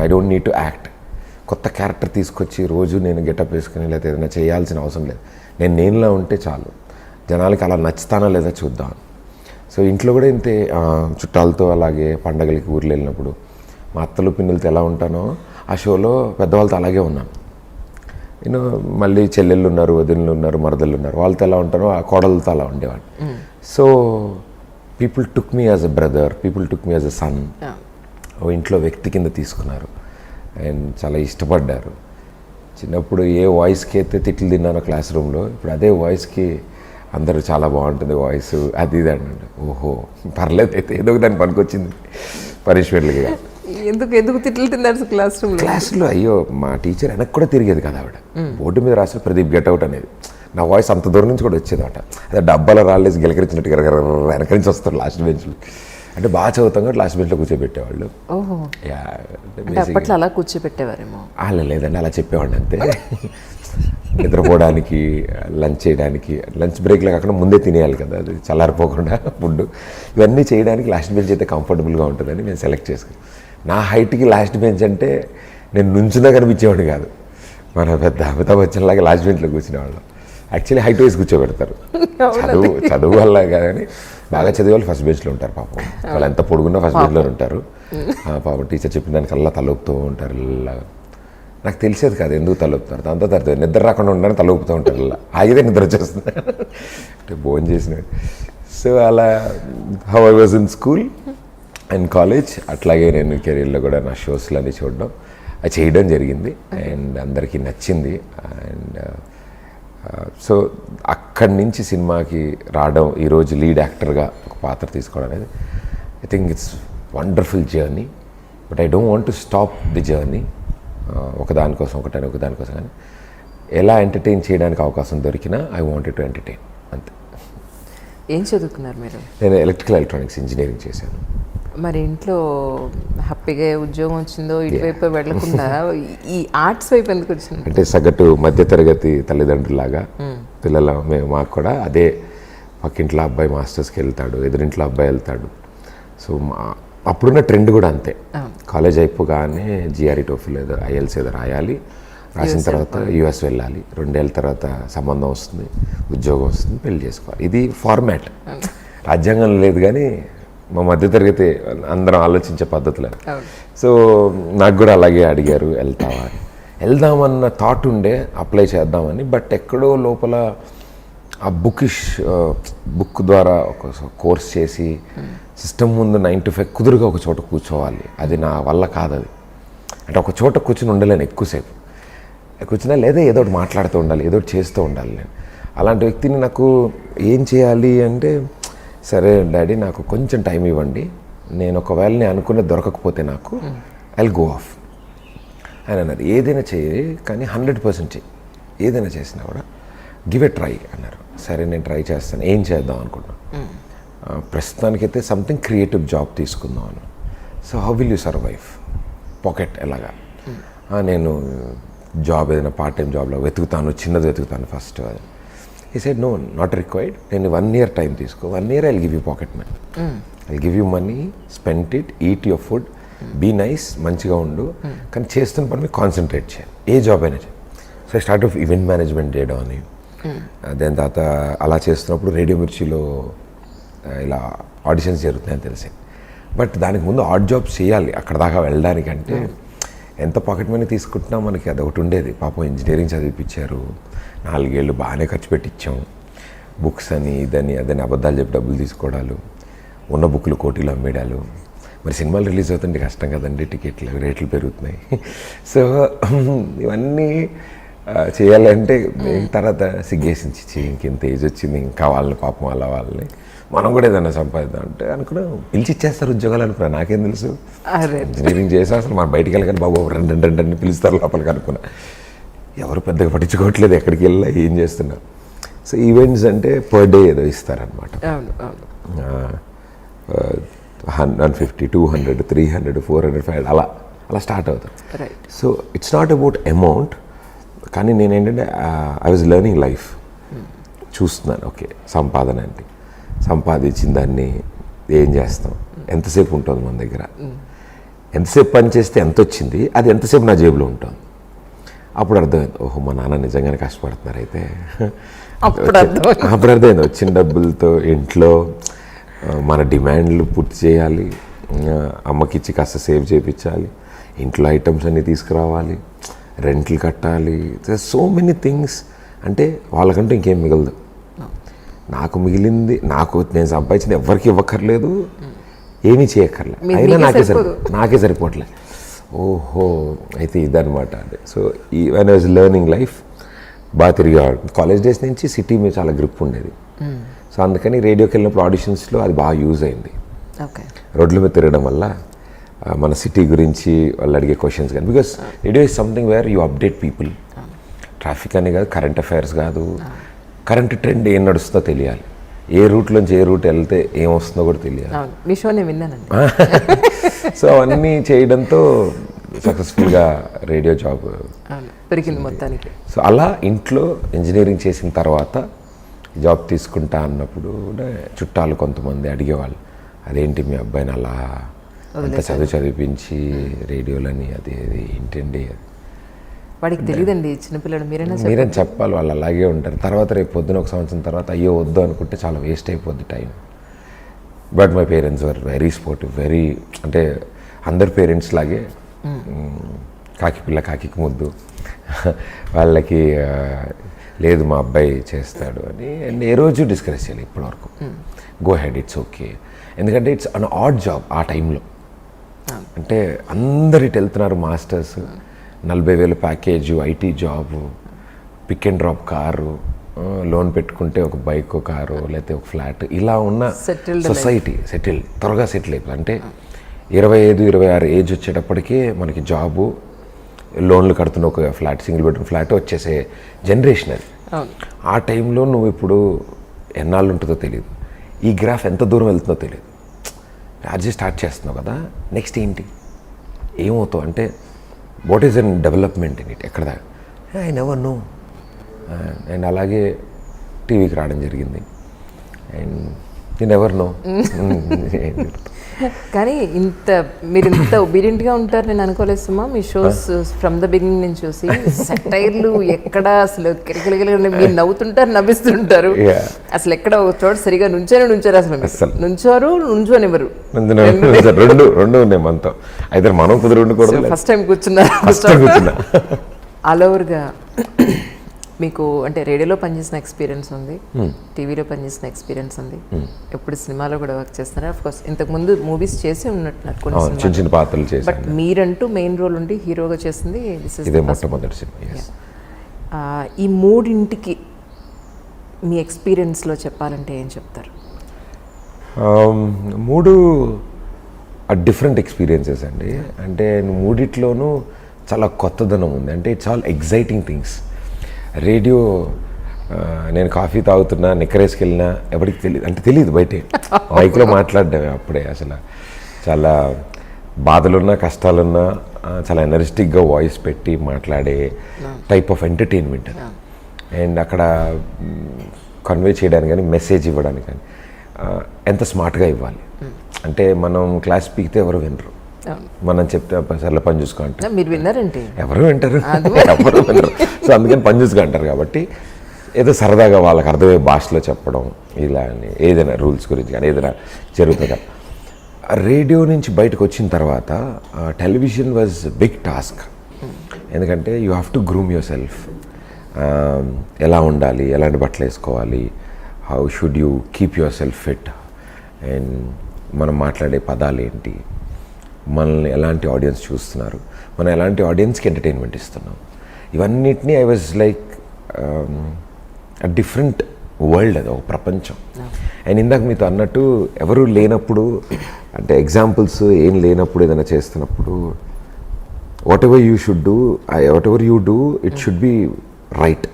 I don't need to act. కొత్త క్యారెక్టర్ తీసుకొచ్చి రోజు నేను గెటప్ వేసుకుని లేకపోతే ఏదైనా చేయాల్సిన అవసరం లేదు. నేనులా ఉంటే చాలు, జనాలకి అలా నచ్చుతానా లేదా చూద్దాం. సో ఇంట్లో కూడా ఇంతే, చుట్టాలతో అలాగే పండగలకి ఊర్లు వెళ్ళినప్పుడు మా అత్తలు పిన్నులతో ఎలా ఉంటానో ఆ షోలో పెద్దవాళ్ళతో అలాగే ఉన్నాను. నేను మళ్ళీ చెల్లెళ్ళు ఉన్నారు, వదినలు ఉన్నారు, మరదళ్ళు ఉన్నారు, వాళ్ళతో ఎలా ఉంటానో ఆ కోడలతో అలా ఉండేవాడిని. So people took me as a brother, people took me as a son. ఓ ఇంట్లో వ్యక్తి కింద తీసుకున్నారు అండ్ చాలా ఇష్టపడ్డారు. చిన్నప్పుడు ఏ వాయిస్కి అయితే తిట్లు తిన్నానో క్లాస్ రూమ్లో, ఇప్పుడు అదే వాయిస్కి అందరూ చాలా బాగుంటుంది వాయిస్ అది ఇది అంటే ఓహో పర్లేదు అయితే ఏదో దాన్ని పనికొచ్చింది పనిష్మెంట్లకి. ఎందుకు తిట్లు తిన్నారు క్లాస్లో? అయ్యో మా టీచర్ వెనక్కి కూడా తిరిగేది కదా ఆవిడ. బోర్డు మీద రాసిన ప్రదీప్ గెట్అవుట్ అనేది నా వాయిస్ అంత దూరం నుంచి కూడా వచ్చేది అట. అదే డబ్బాలో రాళ్ళేసి గిలకరించినట్టు వెనక నుంచి వస్తారు లాస్ట్ బెంచ్లో. అంటే బాగా చదువుతాం కాబట్టి లాస్ట్ బెంచ్లో కూర్చోబెట్టేవాళ్ళు. అప్పట్లో అలా కూర్చోబెట్టేవారేమో. అలా లేదండి, అలా చెప్పేవాడిని అంతే. నిద్రపోవడానికి, లంచ్ చేయడానికి, లంచ్ బ్రేక్లో కాకుండా ముందే తినేయాలి కదా, అది చల్లారిపోకుండా ఫుడ్, ఇవన్నీ చేయడానికి లాస్ట్ బెంచ్ అయితే కంఫర్టబుల్గా ఉంటుందని నేను సెలెక్ట్ చేసుకుని. నా హైట్కి లాస్ట్ బెంచ్ అంటే నేను నుంచుదా కనిపించేవాడు కాదు. మన పెద్ద అమితాబ్ బచ్చన్ లాగా లాస్ట్ బెంచ్లో కూర్చునేవాళ్ళం. యాక్చువల్లీ హైట్ వైజ్ కూర్చోబెడతారు, చదువు వల్ల కానీ బాగా చదివే వాళ్ళు ఫస్ట్ బెంచ్లో ఉంటారు. పాపం వాళ్ళు ఎంత పొడుగున్నా ఫస్ట్ బెంచ్లో ఉంటారు. పాపం టీచర్ చెప్పిన దానికల్లా తలొప్పుతూ ఉంటారు. నాకు తెలిసేది కాదు ఎందుకు తలొప్పుతారు. దాంతో తర్వాత నిద్ర రాకుండా ఉండడానికి తలొప్పుతూ ఉంటారు. ఆగితే నిద్ర వచ్చేస్తుంది అంటే భోజనం చేసినట్టు. సో అలా how I was in school and college, అట్లాగే నేను కెరీర్లో కూడా నా షోస్లో అన్నీ చూడడం, అది చేయడం జరిగింది అండ్ అందరికీ నచ్చింది. అండ్ సో అక్కడి నుంచి సినిమాకి రావడం, ఈరోజు లీడ్ యాక్టర్గా ఒక పాత్ర తీసుకోవడం అనేది I think it's wonderful journey. But I don't want to stop the journey. ఒకదానికోసం కానీ ఎలా ఎంటర్టైన్ చేయడానికి అవకాశం దొరికినా ఐ వాంటెడ్ టు ఎంటర్టైన్, అంతే. ఏం చదువుకున్నారు మీరు? నేను ఎలక్ట్రికల్ ఎలక్ట్రానిక్స్ ఇంజనీరింగ్ చేశాను. మరి ఇంట్లో హ్యాపీగా ఉద్యోగం వచ్చిందో ఇటువైపు వెళ్ళకుండా ఈ ఆర్ట్స్ వైపు ఎందుకు వచ్చింది? అంటే సగటు మధ్యతరగతి తల్లిదండ్రులాగా మాకు కూడా అదే, పక్కింట్లో అబ్బాయి మాస్టర్స్కి వెళ్తాడు, ఎదురింట్లో అబ్బాయి వెళ్తాడు. సో అప్పుడున్న ట్రెండ్ కూడా అంతే. కాలేజ్ అయిపోగానే జిఆర్ఈ టోఫిల్ ఏదో ఐఎల్స్ ఏదో రాయాలి, రాసిన తర్వాత యూఎస్ వెళ్ళాలి, 2 ఏళ్ళ తర్వాత సంబంధం వస్తుంది, ఉద్యోగం వస్తుంది, పెళ్లి చేసుకోవాలి. ఇది ఫార్మాట్. రాజ్యాంగం లేదు కానీ మా మధ్యతరగతి అందరం ఆలోచించే పద్ధతులే. సో నాకు కూడా అలాగే అడిగారు, వెళ్తావా అని. వెళ్దామన్న థాట్ ఉండే, అప్లై చేద్దామని. బట్ ఎక్కడో లోపల ఆ బుక్ ద్వారా ఒక కోర్స్ చేసి సిస్టమ్ ముందు 9 to 5 కుదురుగా ఒక చోట కూర్చోవాలి, అది నా వల్ల కాదు. అది అంటే ఒక చోట కూర్చొని ఉండలేను ఎక్కువసేపు. కూర్చున్నా లేదా ఏదో ఒకటి మాట్లాడుతూ ఉండాలి, ఏదో ఒకటి చేస్తూ ఉండాలి. నేను అలాంటి వ్యక్తిని, నాకు ఏం చేయాలి అంటే, సరే డాడీ నాకు కొంచెం టైం ఇవ్వండి, నేను ఒకవేళ నేను అనుకునే దొరకకపోతే నాకు ఐ విల్ గో ఆఫ్ అని అన్నారు. ఏదైనా చేయి కానీ 100% చేయి, ఏదైనా చేసినా కూడా గివ్ ఎ ట్రై అన్నారు. సరే నేను ట్రై చేస్తాను. ఏం చేద్దాం అనుకున్నాను, ప్రస్తుతానికైతే సంథింగ్ క్రియేటివ్ జాబ్ తీసుకుందాం అని. So how will you survive, pocket ఎలాగా. నేను జాబ్ ఏదైనా పార్ట్ టైం జాబ్లో వెతుకుతాను, చిన్నది వెతుకుతాను ఫస్ట్. ఈ సైడ్ నో, నాట్ రిక్వైర్డ్. నేను 1 year టైం తీసుకో, 1 year I will give you pocket money, I will give you money, spend it, eat your food, be nice, మంచిగా ఉండు, కానీ చేస్తున్న పని మీద కాన్సన్ట్రేట్ చేయాలి, ఏ జాబ్ అయినా చేయాలి. So I start of event management చేయడం అని. దాని తర్వాత అలా చేస్తున్నప్పుడు రేడియో మిర్చిలో ఇలా ఆడిషన్స్ జరుగుతున్నాయని తెలిసింది. బట్ దానికి ముందు ఆడ్ జాబ్స్ చేయాలి అక్కడ దాకా వెళ్ళడానికంటే ఎంత పాకెట్ మనీ తీసుకుంటున్నా మనకి అదొకటి ఉండేది. పాపం ఇంజనీరింగ్ చదివిపించారు, 4 ఏళ్ళు బాగానే ఖర్చు పెట్టించాం, బుక్స్ అని ఇదని అదని అబద్ధాలు చెప్పి డబ్బులు తీసుకోవడాలు, ఉన్న బుక్లు కోటీలు అమ్మేడాలు. మరి సినిమాలు రిలీజ్ అవుతుంటే కష్టం కదండి, టికెట్లు రేట్లు పెరుగుతున్నాయి. సో ఇవన్నీ చేయాలంటే తర్వాత సిగ్గేసించి ఇంకెంత ఏజ్ వచ్చింది, ఇంకా వాళ్ళని పాపం అలా వాళ్ళని మనం కూడా ఏదైనా సంపాదిద్దాం అంటే అనుకున్నా, పిలిచి ఇచ్చేస్తారు ఉద్యోగాలు అనుకున్నా. నాకేం తెలుసు, ఇంజనీరింగ్ చేసి అసలు మనం బయటికి వెళ్ళగానే బాబు రెండు పిలుస్తారు లోపలికి అనుకున్నా. ఎవరు పెద్దగా పట్టించుకోవట్లేదు ఎక్కడికి వెళ్ళా ఏం చేస్తున్నా. సో ఈవెంట్స్ అంటే పర్ డే ఏదో ఇస్తారనమాట, 150, 200, 300, 400, 500 అలా స్టార్ట్ అవుతుంది. So it's not about amount, కానీ నేనేంటంటే ఐ వాజ్ లెర్నింగ్ లైఫ్. చూస్తున్నాను, ఓకే సంపాదన అంటే సంపాదించిన దాన్ని ఏం చేస్తాం, ఎంతసేపు ఉంటుంది మన దగ్గర, ఎంతసేపు పని చేస్తే ఎంత వచ్చింది, అది ఎంతసేపు నా జేబులో ఉంటుంది. అప్పుడు అర్థమైంది, ఓహో మా నాన్న నిజంగానే కష్టపడుతున్నారు అయితే. అప్పుడు అర్థమైంది, వచ్చిన డబ్బులతో ఇంట్లో మన డిమాండ్లు పూర్తి చేయాలి, అమ్మకిచ్చి కాస్త సేవ్ చేయించాలి, ఇంట్లో ఐటమ్స్ అన్నీ తీసుకురావాలి, రెంట్లు కట్టాలి, సో మెనీ థింగ్స్. అంటే వాళ్ళకంటూ ఇంకేం మిగలదు. నాకు మిగిలింది, నేను సంపాదించింది ఎవరికి ఇవ్వక్కర్లేదు, ఏమీ చేయక్కర్లే, అయినా నాకే సరిపోవట్లే. ఓహో అయితే ఇదనమాట అది. So when I was learning life బాగా తిరిగేవాడు. కాలేజ్ డేస్ నుంచి సిటీ మీద చాలా గ్రిప్ ఉండేది. సో అందుకని రేడియోకి వెళ్ళినప్పుడు ఆడిషన్స్లో అది బాగా యూజ్ అయింది. రోడ్ల మీద తిరగడం వల్ల మన సిటీ గురించి వాళ్ళు అడిగే క్వశ్చన్స్ కానీ, because radio is something where you update people. Traffic అని కాదు, కరెంట్ అఫైర్స్ కాదు, కరెంట్ ట్రెండ్ ఏం నడుస్తుందో తెలియాలి, ఏ రూట్లోంచి ఏ రూట్ వెళ్తే ఏం వస్తుందో కూడా తెలియాలి. మీ షో నేను విన్నానండి. సో అవన్నీ చేయడంతో సక్సెస్ఫుల్గా రేడియో జాబ్ పెరిగింది మొత్తానికి. సో అలా ఇంట్లో ఇంజనీరింగ్ చేసిన తర్వాత జాబ్ తీసుకుంటా అన్నప్పుడు కూడా చుట్టాలు కొంతమంది అడిగేవాళ్ళు, అదేంటి మీ అబ్బాయిని అలా అంత చదివించి రేడియోలని అది ఏంటండి. వాడికి తెలియదండి, చిన్నపిల్లడు మీరేం చెప్పాలి, వాళ్ళు అలాగే ఉంటారు. తర్వాత రేపు పొద్దున ఒక సంవత్సరం తర్వాత అయ్యో వద్దు అనుకుంటే చాలా వేస్ట్ అయిపోద్ది time. But my parents were very supportive, very, అంటే అందరు పేరెంట్స్ లాగే కాకి పిల్ల కాకికి ముద్దు. వాళ్ళకి లేదు మా అబ్బాయి చేస్తాడు అని అండ్ ఏ రోజు డిస్కస్ చేయాలి ఇప్పటివరకు. Go ahead, it's okay. ఎందుకంటే ఇట్స్ అన్ ఆడ్ జాబ్ ఆ టైంలో. అంటే అందరు ఇటు వెళ్తున్నారు, masters, 40,000 package, IT job, pick and drop car, loan పెట్టుకుంటే ఒక బైక్ కారు లేకపోతే ఒక ఫ్లాట్, ఇలా ఉన్న సొసైటీ త్వరగా సెటిల్ అయిపోతుంది. అంటే 25, 26 ఏజ్ వచ్చేటప్పటికే మనకి జాబు, లోన్లు కడుతున్న ఒక ఫ్లాట్, సింగిల్ బెడ్రూమ్ ఫ్లాట్ వచ్చేసే జనరేషన్ అది. ఆ టైంలో నువ్వు ఇప్పుడు ఎన్నాళ్ళు ఉంటుందో తెలియదు, ఈ గ్రాఫ్ ఎంత దూరం వెళ్తుందో తెలియదు. అది స్టార్ట్ చేస్తున్నావు కదా, నెక్స్ట్ ఏంటి ఏమవుతావు అంటే what is an development in it, ఎక్కడ దాకా ఐ నెవర్ నో. అండ్ అలాగే టీవీకి రావడం జరిగింది అండ్ యు నెవర్ నో. కానీ మీరు ఇంత ఒబీడియంట్గా ఉంటారు నేను అనుకోలేదు సుమా. మీ షోస్ ఫ్రమ్ ద బిగినింగ్ నుంచి చూసి సెటైర్లు ఎక్కడ అసలు కిరకిలకిల మీరు నవ్వుతుంటారు, నవ్విస్తుంటారు, అసలు ఎక్కడ ఒక చోట సరిగా నుంచారు అసలు నుంచోనివ్వరు. రెండు ఉన్నాయి మనతో, అయితే మనం కుదిరి ఫస్ట్ టైం కూర్చున్నా. ఆల్ ఓవర్గా మీకు అంటే రేడియోలో పనిచేసిన ఎక్స్పీరియన్స్ ఉంది, టీవీలో పనిచేసిన ఎక్స్పీరియన్స్ ఉంది, ఎప్పుడు సినిమాలో కూడా వర్క్ చేస్తున్నారు. ఆఫ్ కోర్స్ ఇంతకుముందు మూవీస్ చేసి ఉన్నట్టున్నారు కొన్ని చిన్న చిన్న పాత్రలు చేసి, బట్ మీరంటూ మెయిన్ రోల్ ఉండి హీరోగా చేసింది మొట్టమొదటి సినిమా. ఈ మూడింటికి మీ ఎక్స్పీరియన్స్లో చెప్పాలంటే ఏం చెప్తారు? మూడు డిఫరెంట్ ఎక్స్పీరియన్సెస్ అండి. అంటే మూడిట్లోనూ చాలా కొత్తదనం ఉంది. అంటే it's all exciting things. Radio నేను కాఫీ తాగుతున్నా, నిక్కరేసుకెళ్ళినా ఎవరికి తెలియదు బయటే మైక్లో మాట్లాడడం. అప్పుడే అసలు చాలా బాధలున్నా కష్టాలున్నా చాలా ఎనర్జెటిక్గా వాయిస్ పెట్టి మాట్లాడే టైప్ ఆఫ్ ఎంటర్టైన్మెంట్ అది. అండ్ అక్కడ కన్వే చేయడానికి కానీ మెసేజ్ ఇవ్వడానికి కానీ ఎంత స్మార్ట్గా ఇవ్వాలి. అంటే మనం క్లాస్ పీకితే ఎవరు వినరు, మనం చెప్తే సర్లే పని చూసుకో అంటే మీరు విన్నారంటే ఎవరు వింటారు, ఎవరు వినరు. సో అందుకని పని చూసుకో అంటారు. కాబట్టి ఏదో సరదాగా వాళ్ళకి అర్థమయ్యే భాషలో చెప్పడం, ఇలా అని ఏదైనా రూల్స్ గురించి కానీ ఏదైనా జరుగుతుంది. రేడియో నుంచి బయటకు వచ్చిన తర్వాత టెలివిజన్ వాజ్ బిగ్ టాస్క్. ఎందుకంటే you have to groom your self. ఎలా ఉండాలి, ఎలాంటి బట్టలు వేసుకోవాలి, how should you keep your self fit, and మనం మాట్లాడే పదాలు ఏంటి, మనల్ని ఎలాంటి ఆడియన్స్ చూస్తున్నారు, మనం ఎలాంటి ఆడియన్స్కి ఎంటర్టైన్మెంట్ ఇస్తున్నాం, ఇవన్నిటినీ I was like different world, అది ఒక ప్రపంచం. అండ్ ఇందాక మీతో అన్నట్టు ఎవరు లేనప్పుడు, అంటే ఎగ్జాంపుల్స్ ఏం లేనప్పుడు ఏదైనా చేస్తున్నప్పుడు what ever you should do, what ever you do it should be right.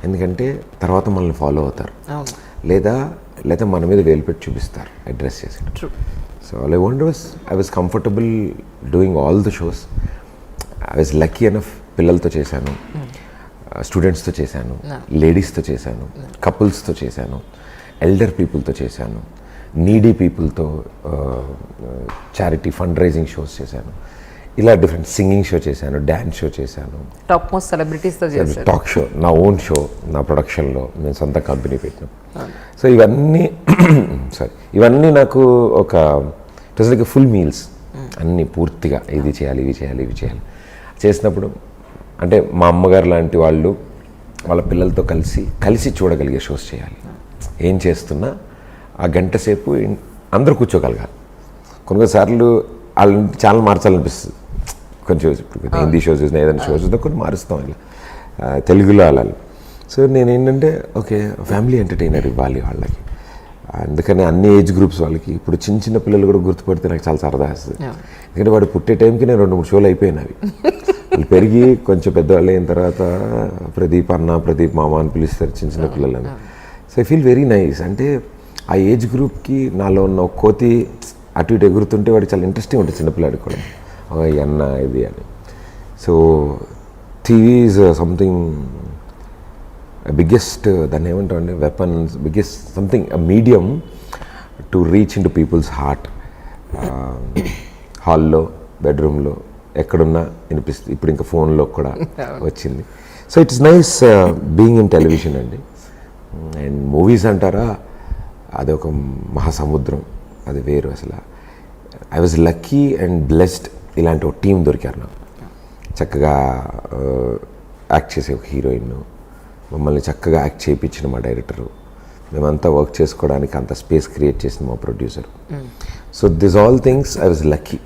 ఎందుకంటే తర్వాత మనల్ని ఫాలో అవుతారు, లేదా మన మీద వేలు పెట్టి చూపిస్తారు అడ్రస్ చేసి. So all I want was I was comfortable doing all the shows. I was lucky enough. పిల్లలతో చేశాను, స్టూడెంట్స్తో చేశాను, లేడీస్తో చేశాను, కపుల్స్తో చేశాను, ఎల్డర్ పీపుల్తో చేశాను, నీడీ పీపుల్తో చారిటీ ఫండ్ రైజింగ్ షోస్ చేశాను. ఇలా డిఫరెంట్ సింగింగ్ షో చేశాను, డ్యాన్స్ షో చేశాను, టాప్ మోస్ట్ సెలబ్రిటీస్తో చేశాను, టాక్ షో, నా ఓన్ షో, నా ప్రొడక్షన్లో నేను సొంత కంపెనీ పెట్టాను. సో ఇవన్నీ నాకు ఒక it was like full meals. అన్నీ పూర్తిగా ఇది చేయాలి, ఇవి చేయాలి, ఇవి చేయాలి చేసినప్పుడు, అంటే మా అమ్మగారు లాంటి వాళ్ళు వాళ్ళ పిల్లలతో కలిసి చూడగలిగే షోస్ చేయాలి. ఏం చేస్తున్నా ఆ గంట సేపు అందరూ కూర్చోగలగాలి. కొన్నిసార్లు వాళ్ళ ఛానల్ మార్చాలనిపిస్తుంది. కొంచెం హిందీ షోస్ చూసినా, ఏదైనా షోస్ చూసినా కొన్ని మారుస్తాం ఇలా తెలుగులో అలా. సో నేనేంటంటే ఓకే ఫ్యామిలీ ఎంటర్టైనర్ ఇవ్వాలి వాళ్ళకి. అందుకని అన్ని ఏజ్ గ్రూప్స్ వాళ్ళకి. ఇప్పుడు చిన్న పిల్లలు కూడా గుర్తుపడితే నాకు చాలా సరదా వస్తుంది. ఎందుకంటే వాడు పుట్టే టైంకి నేను 2-3 షోలు అయిపోయినవి. వాళ్ళు పెరిగి కొంచెం పెద్దవాళ్ళు అయిన తర్వాత ప్రదీప్ అన్న, ప్రదీప్ మామ అని పిలుస్తారు చిన్న పిల్లలని. So I feel very nice. అంటే ఆ ఏజ్ గ్రూప్కి నాలో ఉన్న ఒక కోతి అటు ఇటు ఎగురుతుంటే వాడికి చాలా ఇంట్రెస్టింగ్ ఉంటుంది చిన్నపిల్లాడికి కూడా, అన్న ఇది అని. So TV is something biggest, దాన్ని ఏమంటామండి, weapons, biggest something medium to reach in to people's heart. హాల్లో, బెడ్రూమ్లో, ఎక్కడున్నా వినిపిస్తుంది. ఇప్పుడు ఇంకా ఫోన్లో కూడా వచ్చింది. So it's nice being in television అండి. అండ్ మూవీస్ అంటారా, అదొక మహాసముద్రం, అది వేరు అసలు. I was lucky and blessed, ఇలాంటి ఒక టీం దొరికారు నాకు. చక్కగా యాక్ట్ చేసే ఒక హీరోయిన్, మమ్మల్ని చక్కగా యాక్ట్ చేయించిన మా డైరెక్టరు, మేమంతా వర్క్ చేసుకోవడానికి అంత స్పేస్ క్రియేట్ చేసిన మా producer. So this all things I was lucky.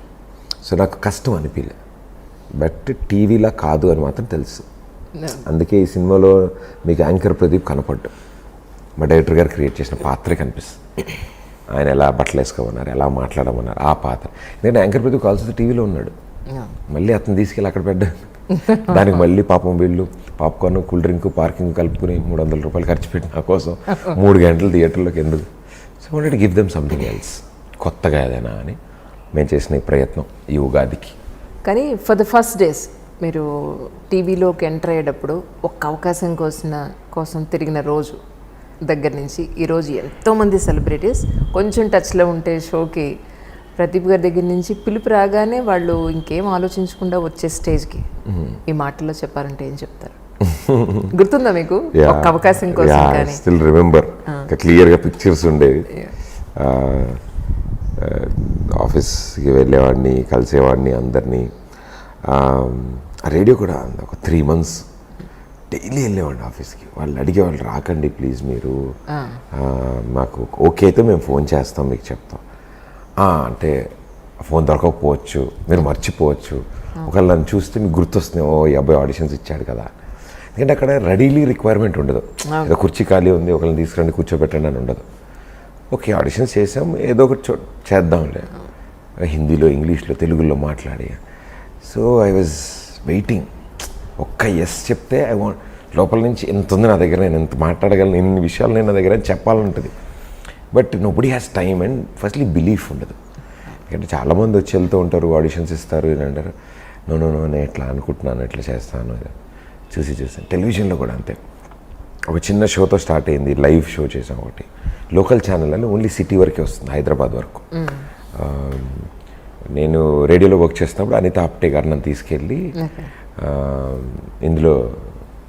So నాకు కష్టం అనిపించలే, బట్ టీవీలా కాదు అని మాత్రం తెలుసు. అందుకే ఈ సినిమాలో మీకు యాంకర్ ప్రదీప్ కనపడ్డు, మా డైరెక్టర్ గారు క్రియేట్ చేసిన పాత్రే కనిపిస్తుంది. ఆయన ఎలా బట్టలు వేసుకోమన్నారు, ఎలా మాట్లాడమన్నారు, ఆ పాత్ర. ఎందుకంటే యాంకర్ ప్రదీప్ కావాల్సింది టీవీలో ఉన్నాడు, మళ్ళీ అతను తీసుకెళ్ళి అక్కడ పెట్టాడు. దానికి మళ్ళీ పాపం వీళ్ళు పాప్కార్న్, కూల్ డ్రింక్, పార్కింగ్ కలుపుకుని 300 రూపాయలు ఖర్చు పెట్టి నా కోసం 3 గంటలు థియేటర్లోకి ఎందుకు. So wanted to give them something else, కొత్తగా ఏదైనా అని మేము చేసిన ఈ ప్రయత్నం ఈ ఉగాదికి. కానీ ఫర్ ద ఫస్ట్ డేస్ మీరు టీవీలోకి ఎంటర్ అయ్యేటప్పుడు ఒక్క అవకాశం కోసం తిరిగిన రోజు దగ్గర నుంచి ఈరోజు ఎంతోమంది సెలబ్రిటీస్ కొంచెం టచ్లో ఉంటే షోకి ప్రదీప్ గారి దగ్గర నుంచి పిలుపు రాగానే వాళ్ళు ఇంకేం ఆలోచించకుండా వచ్చే స్టేజ్కి ఈ మాటల్లో చెప్పారంటే ఏం చెప్తారు? గుర్తుందా మీకు ఒక్క అవకాశం కోసం? కానీ స్టిల్ రిమెంబర్, క్లియర్గా పిక్చర్స్ ఉండేవి. ఆఫీస్కి వెళ్ళేవాడిని, కలిసేవాడిని అందరినీ. రేడియో కూడా ఒక 3 months డైలీ వెళ్ళేవాడిని ఆఫీస్కి. వాళ్ళు అడిగేవాళ్ళు, రాకండి ప్లీజ్ మీరు, మాకు ఓకే అయితే మేము ఫోన్ చేస్తాం, మీకు చెప్తాం. అంటే ఫోన్ దొరకకపోవచ్చు, మీరు మర్చిపోవచ్చు, ఒకవేళ నన్ను చూస్తే మీకు గుర్తొస్తుంది, ఓ ఈ అబ్బాయి ఆడిషన్స్ ఇచ్చాడు కదా. ఎందుకంటే అక్కడ రెడీలీ రిక్వైర్మెంట్ ఉండదు, ఏదో కుర్చీ ఖాళీ ఉంది ఒకళ్ళని తీసుకురండి కూర్చోబెట్టండి అని ఉండదు. ఓకే ఆడిషన్స్ చేసాం, ఏదో ఒకటి చేద్దాంలే, హిందీలో, ఇంగ్లీష్లో, తెలుగులో మాట్లాడి. సో ఐ వాజ్ వెయిటింగ్, ఒక్క ఎస్ చెప్తే ఐ వాంట్, లోపల నుంచి ఎంత ఉంది నా దగ్గర, నేను ఎంత మాట్లాడగలను, ఇన్ని విషయాలు నేను నా దగ్గర చెప్పాలంటుంది. But nobody has time and firstly belief ఉండదు. ఎందుకంటే చాలామంది వచ్చి వెళ్తూ ఉంటారు, ఆడిషన్స్ ఇస్తారు, ఇది అంటారు. నో నేను ఎట్లా అనుకుంటున్నాను, ఎట్లా చేస్తాను, చూసాను. టెలివిజన్లో కూడా అంతే. ఒక చిన్న షోతో స్టార్ట్ అయింది, లైవ్ షో చేసాం ఒకటి లోకల్ ఛానల్ అని, ఓన్లీ సిటీ వరకే వస్తుంది, హైదరాబాద్ వరకు. నేను రేడియోలో వర్క్ చేస్తున్నప్పుడు అనిత ఆప్టే గారు నన్ను తీసుకెళ్ళి ఇందులో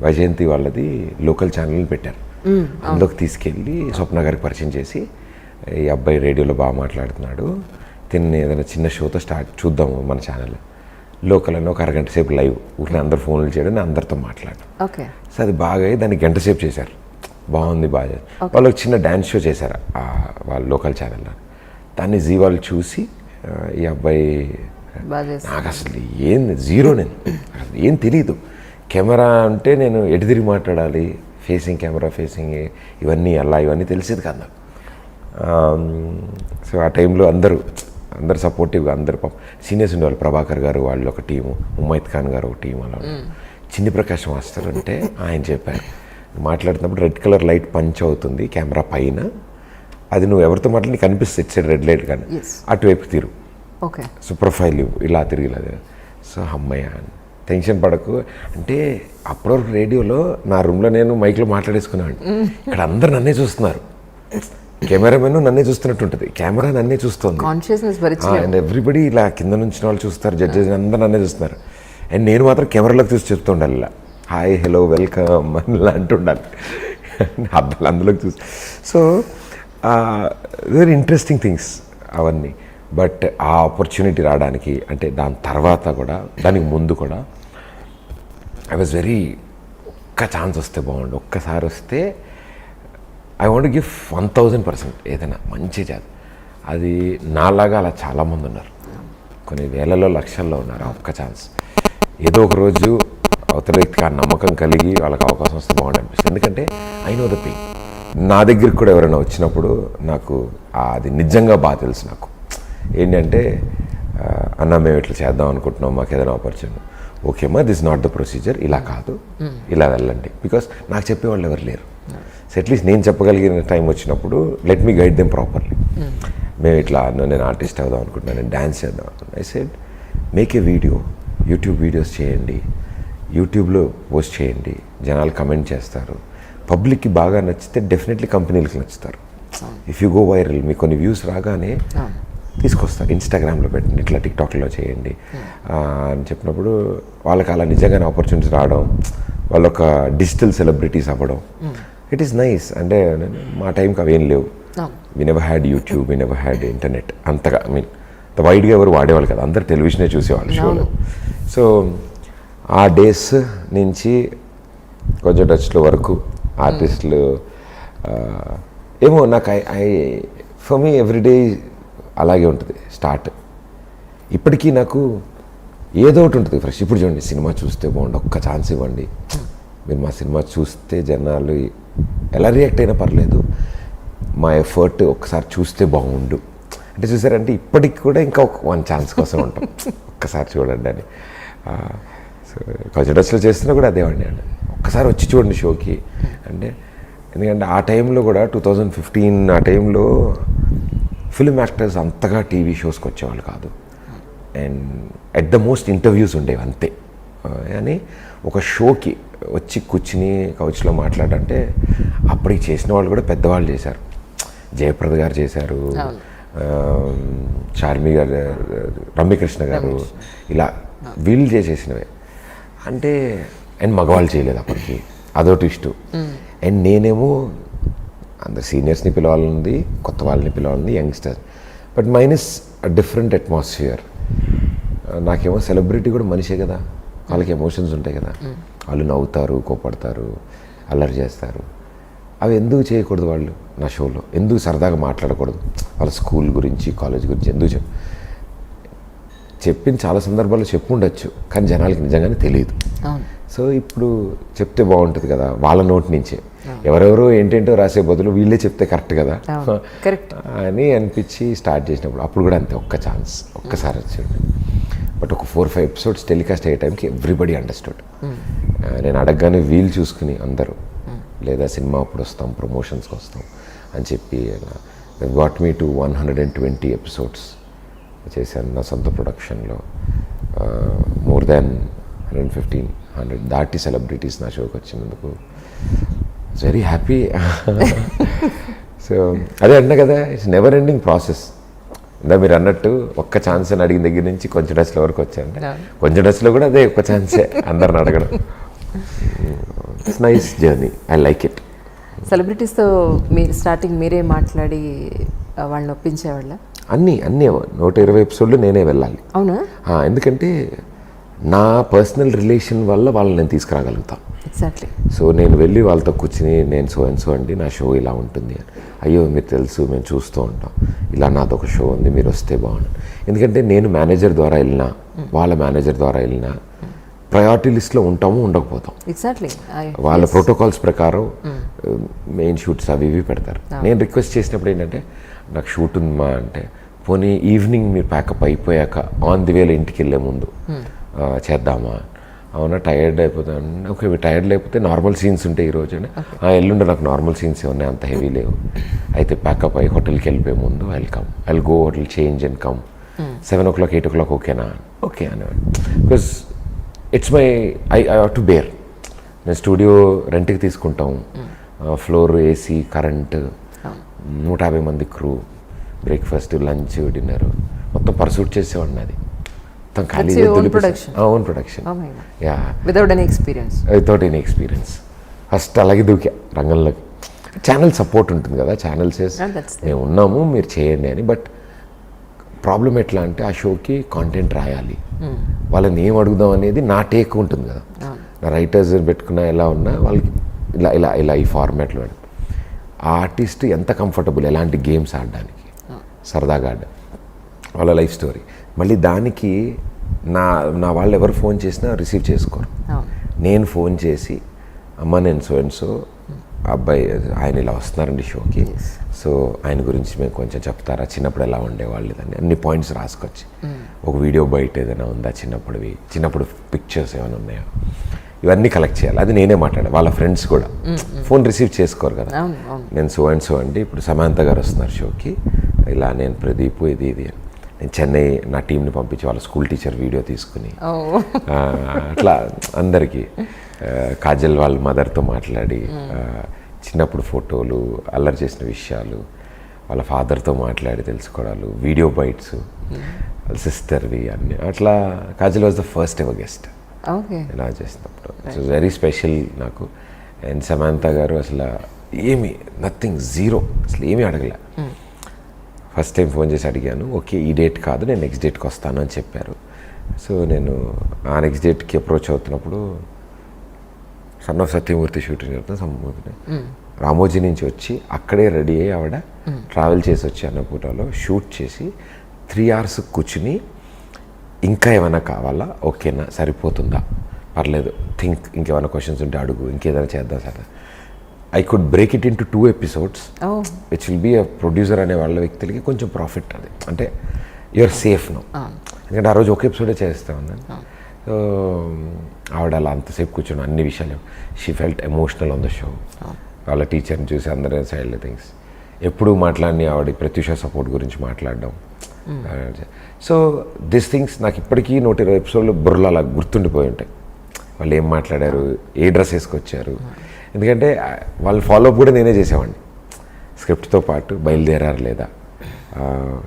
వైజయంతి వాళ్ళది లోకల్ ఛానల్ పెట్టారు, అందులోకి తీసుకెళ్ళి స్వప్న గారికి పరిచయం చేసి, ఈ అబ్బాయి రేడియోలో బాగా మాట్లాడుతున్నాడు, తిని ఏదైనా చిన్న షోతో స్టార్ట్ చూద్దాము మన ఛానల్. లోకల్ అని ఒక అరగంట సేపు లైవ్ ఊరిని అందరు ఫోన్లు చేయడం నేను అందరితో మాట్లాడాను. ఓకే. సో అది బాగా అయ్యి దాన్ని గంట సేపు చేశారు. బాగుంది, బాగా చేశారు. వాళ్ళు ఒక చిన్న డ్యాన్స్ షో చేశారు వాళ్ళ లోకల్ ఛానల్లో. దాన్ని జీ వాళ్ళు చూసి ఈ అబ్బాయి నాకు అసలు జీరో, నేను అసలు ఏం తెలీదు. కెమెరా అంటే నేను ఎటు తిరిగి మాట్లాడాలి, ఫేసింగ్ కెమెరా, ఫేసింగ్ ఇవన్నీ ఇవన్నీ తెలిసేది కాదు నాకు. సో ఆ టైంలో అందరూ సపోర్టివ్గా అందరు సీనియర్స్ ఉండేవాళ్ళు. ప్రభాకర్ గారు వాళ్ళు ఒక టీము, ముమైత్ ఖాన్ గారు ఒక టీం, అలా చిన్ని ప్రకాష్ మాస్టర్ అంటే ఆయన చెప్పారు, మాట్లాడుతున్నప్పుడు రెడ్ కలర్ లైట్ పంచ్ అవుతుంది కెమెరా పైన, అది నువ్వు ఎవరితో మాట్లాడి నీకు అనిపిస్తుంది ఇచ్చాడు రెడ్ లైట్ కానీ అటువైపు తిరుగు, ఓకే, సో ప్రొఫైల్ ఇలా తిరిగి ఇలా. సో అమ్మయ్య టెన్షన్ పడకు అంటే అప్పటివరకు రేడియోలో నా రూమ్లో నేను మైక్లో మాట్లాడేసుకున్నాను. ఇక్కడ అందరు నన్నే చూస్తున్నారు, కెమెరామెన్ నన్నే చూస్తున్నట్టు ఉంటుంది, కెమెరా నన్నే చూస్తుంది. అండ్ ఎవ్రీబడి ఇలా కింద నుంచి వాళ్ళు చూస్తారు, జడ్జెస్ అందరూ నన్నే చూస్తున్నారు. అండ్ నేను మాత్రం కెమెరాలోకి చూసి చెప్తుండాలి ఇలా హాయ్ హలో వెల్కమ్ అని ఇలా అంటుండాలి అబ్బాయిలు అందులోకి చూసి. సో వెరీ ఇంట్రెస్టింగ్ థింగ్స్ అవన్నీ. బట్ ఆ ఆపర్చునిటీ రావడానికి అంటే దాని తర్వాత కూడా దానికి ముందు కూడా ఐ వాజ్ వెరీ ఒక్క ఛాన్స్ వస్తే బాగుండు, ఒక్కసారి వస్తే ఐ వాంట్ గివ్ 1000% ఏదైనా మంచి జాబ్. అది నాలాగా అలా చాలామంది ఉన్నారు, కొన్ని వేలలో లక్షల్లో ఉన్నారు. ఒక్క ఛాన్స్ ఏదో ఒక రోజు అవతల వ్యక్తికి ఆ నమ్మకం కలిగి వాళ్ళకి అవకాశం వస్తే బాగుండు అనిపిస్తుంది. ఎందుకంటే ఐ నో ద పెయిన్. నా దగ్గరికి కూడా ఎవరైనా వచ్చినప్పుడు నాకు అది నిజంగా బాగా తెలుసు. నాకు ఏంటంటే అన్న మేము ఇట్లా చేద్దాం అనుకుంటున్నాం, మాకు ఏదైనా ఆపర్చునిటీ, ఓకే అమ్మా దిస్ నాట్ ద ప్రొసీజర్, ఇలా కాదు ఇలా వెళ్ళండి. బికాస్ నాకు చెప్పేవాళ్ళు ఎవరు లేరు. సో అట్లీస్ట్ నేను చెప్పగలిగిన టైం వచ్చినప్పుడు let me guide them properly. మేము ఇట్లా నేను ఆర్టిస్ట్ అవుదాం అనుకుంటున్నాను, నేను డ్యాన్స్ చేద్దాం అనుకుంటున్నాను. I said make a video, YouTube videos చేయండి, యూట్యూబ్లో పోస్ట్ చేయండి, జనాలు కమెంట్ చేస్తారు, పబ్లిక్కి బాగా నచ్చితే డెఫినెట్లీ కంపెనీలకు నచ్చుతారు. ఇఫ్ యూ గో వైరల్, మీకు కొన్ని వ్యూస్ రాగానే తీసుకొస్తారు, ఇన్స్టాగ్రామ్లో పెట్టండి, ఇట్లా టిక్టాక్లో చేయండి అని చెప్పినప్పుడు వాళ్ళకి అలా నిజంగానే ఆపర్చునిటీస్ రావడం, వాళ్ళు ఒక డిజిటల్ సెలబ్రిటీస్ అవ్వడం, ఇట్ ఈస్ నైస్. అంటే మా టైంకి అవేం లేవు. We never had YouTube, we never had internet అంతగా. ఐ మీన్ వైడ్గా ఎవరు వాడేవాళ్ళు కదా, అందరు టెలివిజనే చూసేవాళ్ళు షోలో. సో ఆ డేస్ నుంచి కొంచెం టచ్లో వరకు ఆర్టిస్టులు ఏమో నాకు ఐ ఫర్ మీ ఎవ్రీడే అలాగే ఉంటుంది స్టార్ట్. ఇప్పటికీ నాకు ఏదో ఒకటి ఉంటుంది ఫ్రెష్. ఇప్పుడు చూడండి, సినిమా చూస్తే బాగుండు, ఒక్క ఛాన్స్ ఇవ్వండి, మీరు మా సినిమా చూస్తే జనాలు ఎలా రియాక్ట్ అయినా పర్లేదు, మా ఎఫర్ట్ ఒక్కసారి చూస్తే బాగుండు అంటే చూసారంటే ఇప్పటికి కూడా ఇంకా ఒక 1 ఛాన్స్ కోసం ఉంటాం, ఒక్కసారి చూడండి అని. సో కల్చరల్స్లో చేస్తున్నా కూడా అదేవాడిని అండి, ఒక్కసారి వచ్చి చూడండి షోకి అంటే. ఎందుకంటే ఆ టైంలో కూడా 2015 ఆ టైంలో ఫిల్మ్ యాక్టర్స్ అంతగా టీవీ షోస్కి వచ్చేవాళ్ళు కాదు. And at the most interviews ఉండేవి అంతే. కానీ ఒక షోకి వచ్చి కూర్చుని కౌచ్లో మాట్లాడంటే అప్పటికి చేసిన వాళ్ళు కూడా పెద్దవాళ్ళు చేశారు. జయప్రద గారు చేశారు, చార్మి గారు, రమ్యకృష్ణ గారు, ఇలా వీళ్ళు చేసేసినవే అంటే. అండ్ మగవాళ్ళు చేయలేదు అప్పటికి, అదొకటి ఇష్టం. అండ్ నేనేమో అందరు సీనియర్స్ని పిలవాలనుంది, కొత్త వాళ్ళని పిలవాలని, youngsters. But minus different atmosphere. నాకేమో సెలబ్రిటీ కూడా మనిషే కదా, వాళ్ళకి ఎమోషన్స్ ఉంటాయి కదా, వాళ్ళు నవ్వుతారు, కోపడతారు, అల్లరి చేస్తారు. అవి ఎందుకు చేయకూడదు వాళ్ళు నా షోలో? ఎందుకు సరదాగా మాట్లాడకూడదు? వాళ్ళ స్కూల్ గురించి, కాలేజ్ గురించి ఎందుకు చెప్పిన చాలా సందర్భాల్లో చెప్పుండొచ్చు, కానీ జనాలకి నిజంగానే తెలియదు. సో ఇప్పుడు చెప్తే బాగుంటుంది కదా వాళ్ళ నోటి నుంచే. ఎవరెవరో ఏంటేంటో రాసే బదులు వీళ్ళే చెప్తే కరెక్ట్ కదా అని అనిపించి స్టార్ట్ చేసినప్పుడు అప్పుడు కూడా అంతే, ఒక్క ఛాన్స్, ఒక్కసారి వచ్చింది. బట్ ఒక 4-5 ఎపిసోడ్స్ టెలికాస్ట్ అయ్యే టైంకి ఎవ్రీబడి అండర్స్టూడ్. నేను అడగగానే వీలు చూసుకుని అందరూ, లేదా సినిమా అప్పుడు వస్తాం, ప్రమోషన్స్కి వస్తాం అని చెప్పి గాట్ మీ టు 120 ఎపిసోడ్స్ చేశాను నా సొంత ప్రొడక్షన్లో. మోర్ దాన్ 100 దాటి సెలబ్రిటీస్ నా షోకి వచ్చినందుకు వెరీ హ్యాపీ. సో అదే అన్నా కదా, ఇట్స్ నెవర్ ఎండింగ్ ప్రాసెస్. ఇందా మీరు అన్నట్టు ఒక్క ఛాన్స్ అని అడిగిన దగ్గర నుంచి కొంచెం డస్లో వరకు వచ్చాయంటే, కొంచెం డస్లో కూడా అదే ఒక్క ఛాన్సే అందరిని అడగడం. It's nice journey, I like it. సెలబ్రిటీస్తో మీరు స్టార్టింగ్ మీరే మాట్లాడి వాళ్ళని ఒప్పించేవాళ్ళ? అన్నీ 120 ఎపిసోడ్లు నేనే వెళ్ళాలి. అవునా? ఎందుకంటే నా పర్సనల్ రిలేషన్ వల్ల వాళ్ళని నేను తీసుకురాగలుగుతాను. ఎగ్జాక్ట్లీ. సో నేను వెళ్ళి వాళ్ళతో కూర్చుని నేను సో అండ్ సో అండి నా షో ఇలా ఉంటుంది అని, అయ్యో మీరు తెలుసు మేము చూస్తూ ఉంటాం, ఇలా నాదొక షో ఉంది మీరు వస్తే బాగుండు. ఎందుకంటే నేను మేనేజర్ ద్వారా వెళ్ళినా వాళ్ళ మేనేజర్ ద్వారా వెళ్ళినా ప్రయారిటీ లిస్ట్లో ఉంటాము, ఉండకపోతాం. ఎగ్జాక్ట్లీ. వాళ్ళ ప్రోటోకాల్స్ ప్రకారం మెయిన్ షూట్స్ అవి ఇవి పెడతారు. నేను రిక్వెస్ట్ చేసినప్పుడు ఏంటంటే నాకు షూట్ ఉందమ్మా అంటే, పోనీ ఈవినింగ్ మీరు ప్యాకప్ అయిపోయాక ఆన్ ది వేలో ఇంటికి వెళ్ళే ముందు చేద్దామా, అవునా టైర్డ్ అయిపోతాను, ఓకే మీరు టైర్డ్ లేకపోతే నార్మల్ సీన్స్ ఉంటాయి ఈరోజు అని, ఎల్లుండి నాకు నార్మల్ సీన్స్ ఏమన్నా అంత హెవీ లేవు, అయితే ప్యాకప్ అయ్యి హోటల్కి వెళ్ళిపోయే ముందు I go hotel change and come 7 o'clock 8 o'clock ఓకేనా, ఓకే అనేవాడు. Because it's my I have to bear. నేను స్టూడియో రెంట్కి తీసుకుంటాం, ఫ్లోర్ ఏసీ కరెంట్, 150 మంది క్రూ, బ్రేక్ఫాస్ట్ లంచ్ డిన్నర్ మొత్తం పర్సూట్ చేసేవాడిని. అది మొత్తం ఖాళీ own production. Yeah, without any experience. First అలాగే దూకా రంగంలోకి. ఛానల్ సపోర్ట్ ఉంటుంది కదా, ఛానల్స్ మేము ఉన్నాము మీరు చేయండి అని. బట్ ప్రాబ్లం ఎట్లా అంటే ఆ షోకి కాంటెంట్ రాయాలి, వాళ్ళని ఏం అడుగుదాం అనేది నా టేక్ ఉంటుంది కదా. నా రైటర్స్ పెట్టుకున్నా ఎలా ఉన్నా వాళ్ళకి ఇలా ఇలా ఇలా ఈ ఫార్మాట్లో ఆ ఆర్టిస్ట్ ఎంత కంఫర్టబుల్ ఎలాంటి గేమ్స్ ఆడడానికి, సరదాగా ఆడడానికి, వాళ్ళ లైఫ్ స్టోరీ. మళ్ళీ దానికి నా వాళ్ళు ఎవరు ఫోన్ చేసినా రిసీవ్ చేసుకోరు. నేను ఫోన్ చేసి అమ్మ నేను సో అండ్ సో అబ్బాయి ఆయన ఇలా వస్తున్నారండి షోకి, సో ఆయన గురించి మేము కొంచెం చెప్తారా, చిన్నప్పుడు ఎలా ఉండేవాళ్ళు అని అన్ని పాయింట్స్ రాసుకొచ్చి, ఒక వీడియో బయట ఏదైనా ఉందా చిన్నప్పుడు పిక్చర్స్ ఏమైనా ఉన్నాయా, ఇవన్నీ కలెక్ట్ చేయాలి. అది నేనే మాట్లాడాను. వాళ్ళ ఫ్రెండ్స్ కూడా ఫోన్ రిసీవ్ చేసుకోరు కదా. నేను సో అండ్ సో అండి ఇప్పుడు సమాంత గారు వస్తున్నారు షోకి, ఇలా నేను ప్రదీప్ ఇది అని నేను చెన్నై నా టీంని పంపించి వాళ్ళ స్కూల్ టీచర్ వీడియో తీసుకుని అట్లా అందరికీ కాజల్ వాళ్ళ మదర్తో మాట్లాడి చిన్నప్పుడు ఫోటోలు, అల్లరి చేసిన విషయాలు, వాళ్ళ ఫాదర్తో మాట్లాడి తెలుసుకోవడాలు, వీడియో బైట్స్, వాళ్ళ సిస్టర్వి అన్నీ అట్లా. Kajal was the first ever guest ఇలా చేసినప్పుడు. ఇట్స్ వెరీ స్పెషల్ నాకు. అండ్ సమాంత గారు అసలు ఏమి నథింగ్ జీరో, అసలు ఏమీ అడగలే. ఫస్ట్ టైం ఫోన్ చేసి అడిగాను, ఓకే ఈ డేట్ కాదు నేను నెక్స్ట్ డేట్కి వస్తాను అని చెప్పారు. సో నేను ఆ నెక్స్ట్ డేట్కి అప్రోచ్ అవుతున్నప్పుడు సన్ ఆఫ్ సత్యమూర్తి షూటింగ్ జరుగుతుంది, రామోజీ నుంచి వచ్చి అక్కడే రెడీ అయ్యి ఆవిడ ట్రావెల్ చేసి వచ్చి అన్నపూటలో షూట్ చేసి 3 hours కూర్చుని ఇంకా ఏమైనా కావాలా, ఓకేనా సరిపోతుందా, పర్లేదు థింక్, ఇంకేమైనా క్వశ్చన్స్ ఉంటే అడుగు, ఇంకేదైనా చేద్దాం sir. I could break it into 2 episodes which will be a producer అనే వాళ్ళ వ్యక్తులకి కొంచెం ప్రాఫిట్. అది అంటే యూఆర్ సేఫ్ నో, ఎందుకంటే ఆ రోజు ఒక ఎపిసోడే చేస్తా ఉన్నాను. సో ఆవిడ అలా అంతసేపు కూర్చొని అన్ని విషయాలు she felt emotional on the show. వాళ్ళ టీచర్ని చూసి అందరూ సైడ్ థింగ్స్ ఎప్పుడు మాట్లాడిని ఆవిడ ప్రత్యూష సపోర్ట్ గురించి మాట్లాడడం. సో దిస్ థింగ్స్ నాకు ఇప్పటికీ 120 episodes బుర్రలో అలా గుర్తుండిపోయి ఉంటాయి. వాళ్ళు ఏం మాట్లాడారు, ఏ డ్రెస్ వేసుకొచ్చారు, ఎందుకంటే వాళ్ళు ఫాలోఅప్ కూడా నేనే చేసేవాడిని. స్క్రిప్ట్తో పాటు బయలుదేరారు లేదా,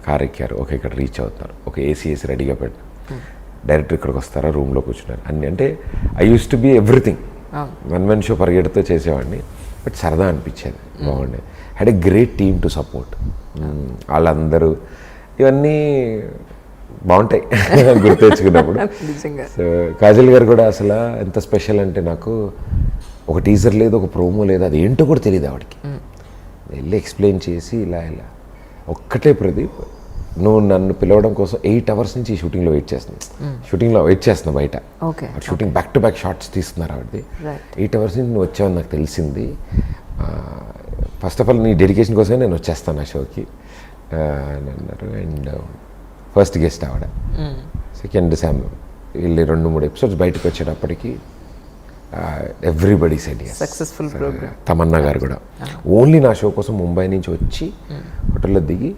కార్ ఎక్కారు, ఓకే ఇక్కడ రీచ్ అవుతారు, ఓకే ఏసీ రెడీగా పెట్టు, డైరెక్టర్ ఇక్కడికి వస్తారా, రూమ్లో కూర్చున్నారు అన్నీ. అంటే I used to be everything. 1 show పరిగెడుతూ చేసేవాడిని. బట్ సరదా అనిపించేది, బాగుండేది. Had a great team to support. వాళ్ళందరూ ఇవన్నీ బాగుంటాయి గుర్తు తెచ్చుకున్నప్పుడు. సో కాజల్ గారు కూడా అసలు ఎంత స్పెషల్ అంటే, నాకు ఒక టీజర్ లేదు, ఒక ప్రోమో లేదు, అది ఏంటో కూడా తెలియదు ఆవిడకి. వెళ్ళి ఎక్స్ప్లెయిన్ చేసి ఇలా ఇలా ఒక్కటే ప్రదీప్ నువ్వు నన్ను పిలవడం కోసం 8 hours నుంచి ఈ షూటింగ్లో వెయిట్ చేస్తున్నా బయట. Shooting back to back shots తీస్తున్నారు ఆవిడది. 8 hours నుంచి నువ్వు వచ్చావని నాకు తెలిసింది. ఫస్ట్ ఆఫ్ ఆల్ నీ డెడికేషన్ కోసమే నేను వచ్చేస్తాను ఆ షోకి అని అన్నారు. అండ్ ఫస్ట్ గెస్ట్ ఆవిడ. సెకండ్ శామ్ వీళ్ళు 2-3 episodes బయటకు వచ్చేటప్పటికి everybody said yes. Successful programme. Tamannaah గారు కూడా ఓన్లీ నా షో కోసం ముంబై నుంచి వచ్చి హోటల్లో దిగి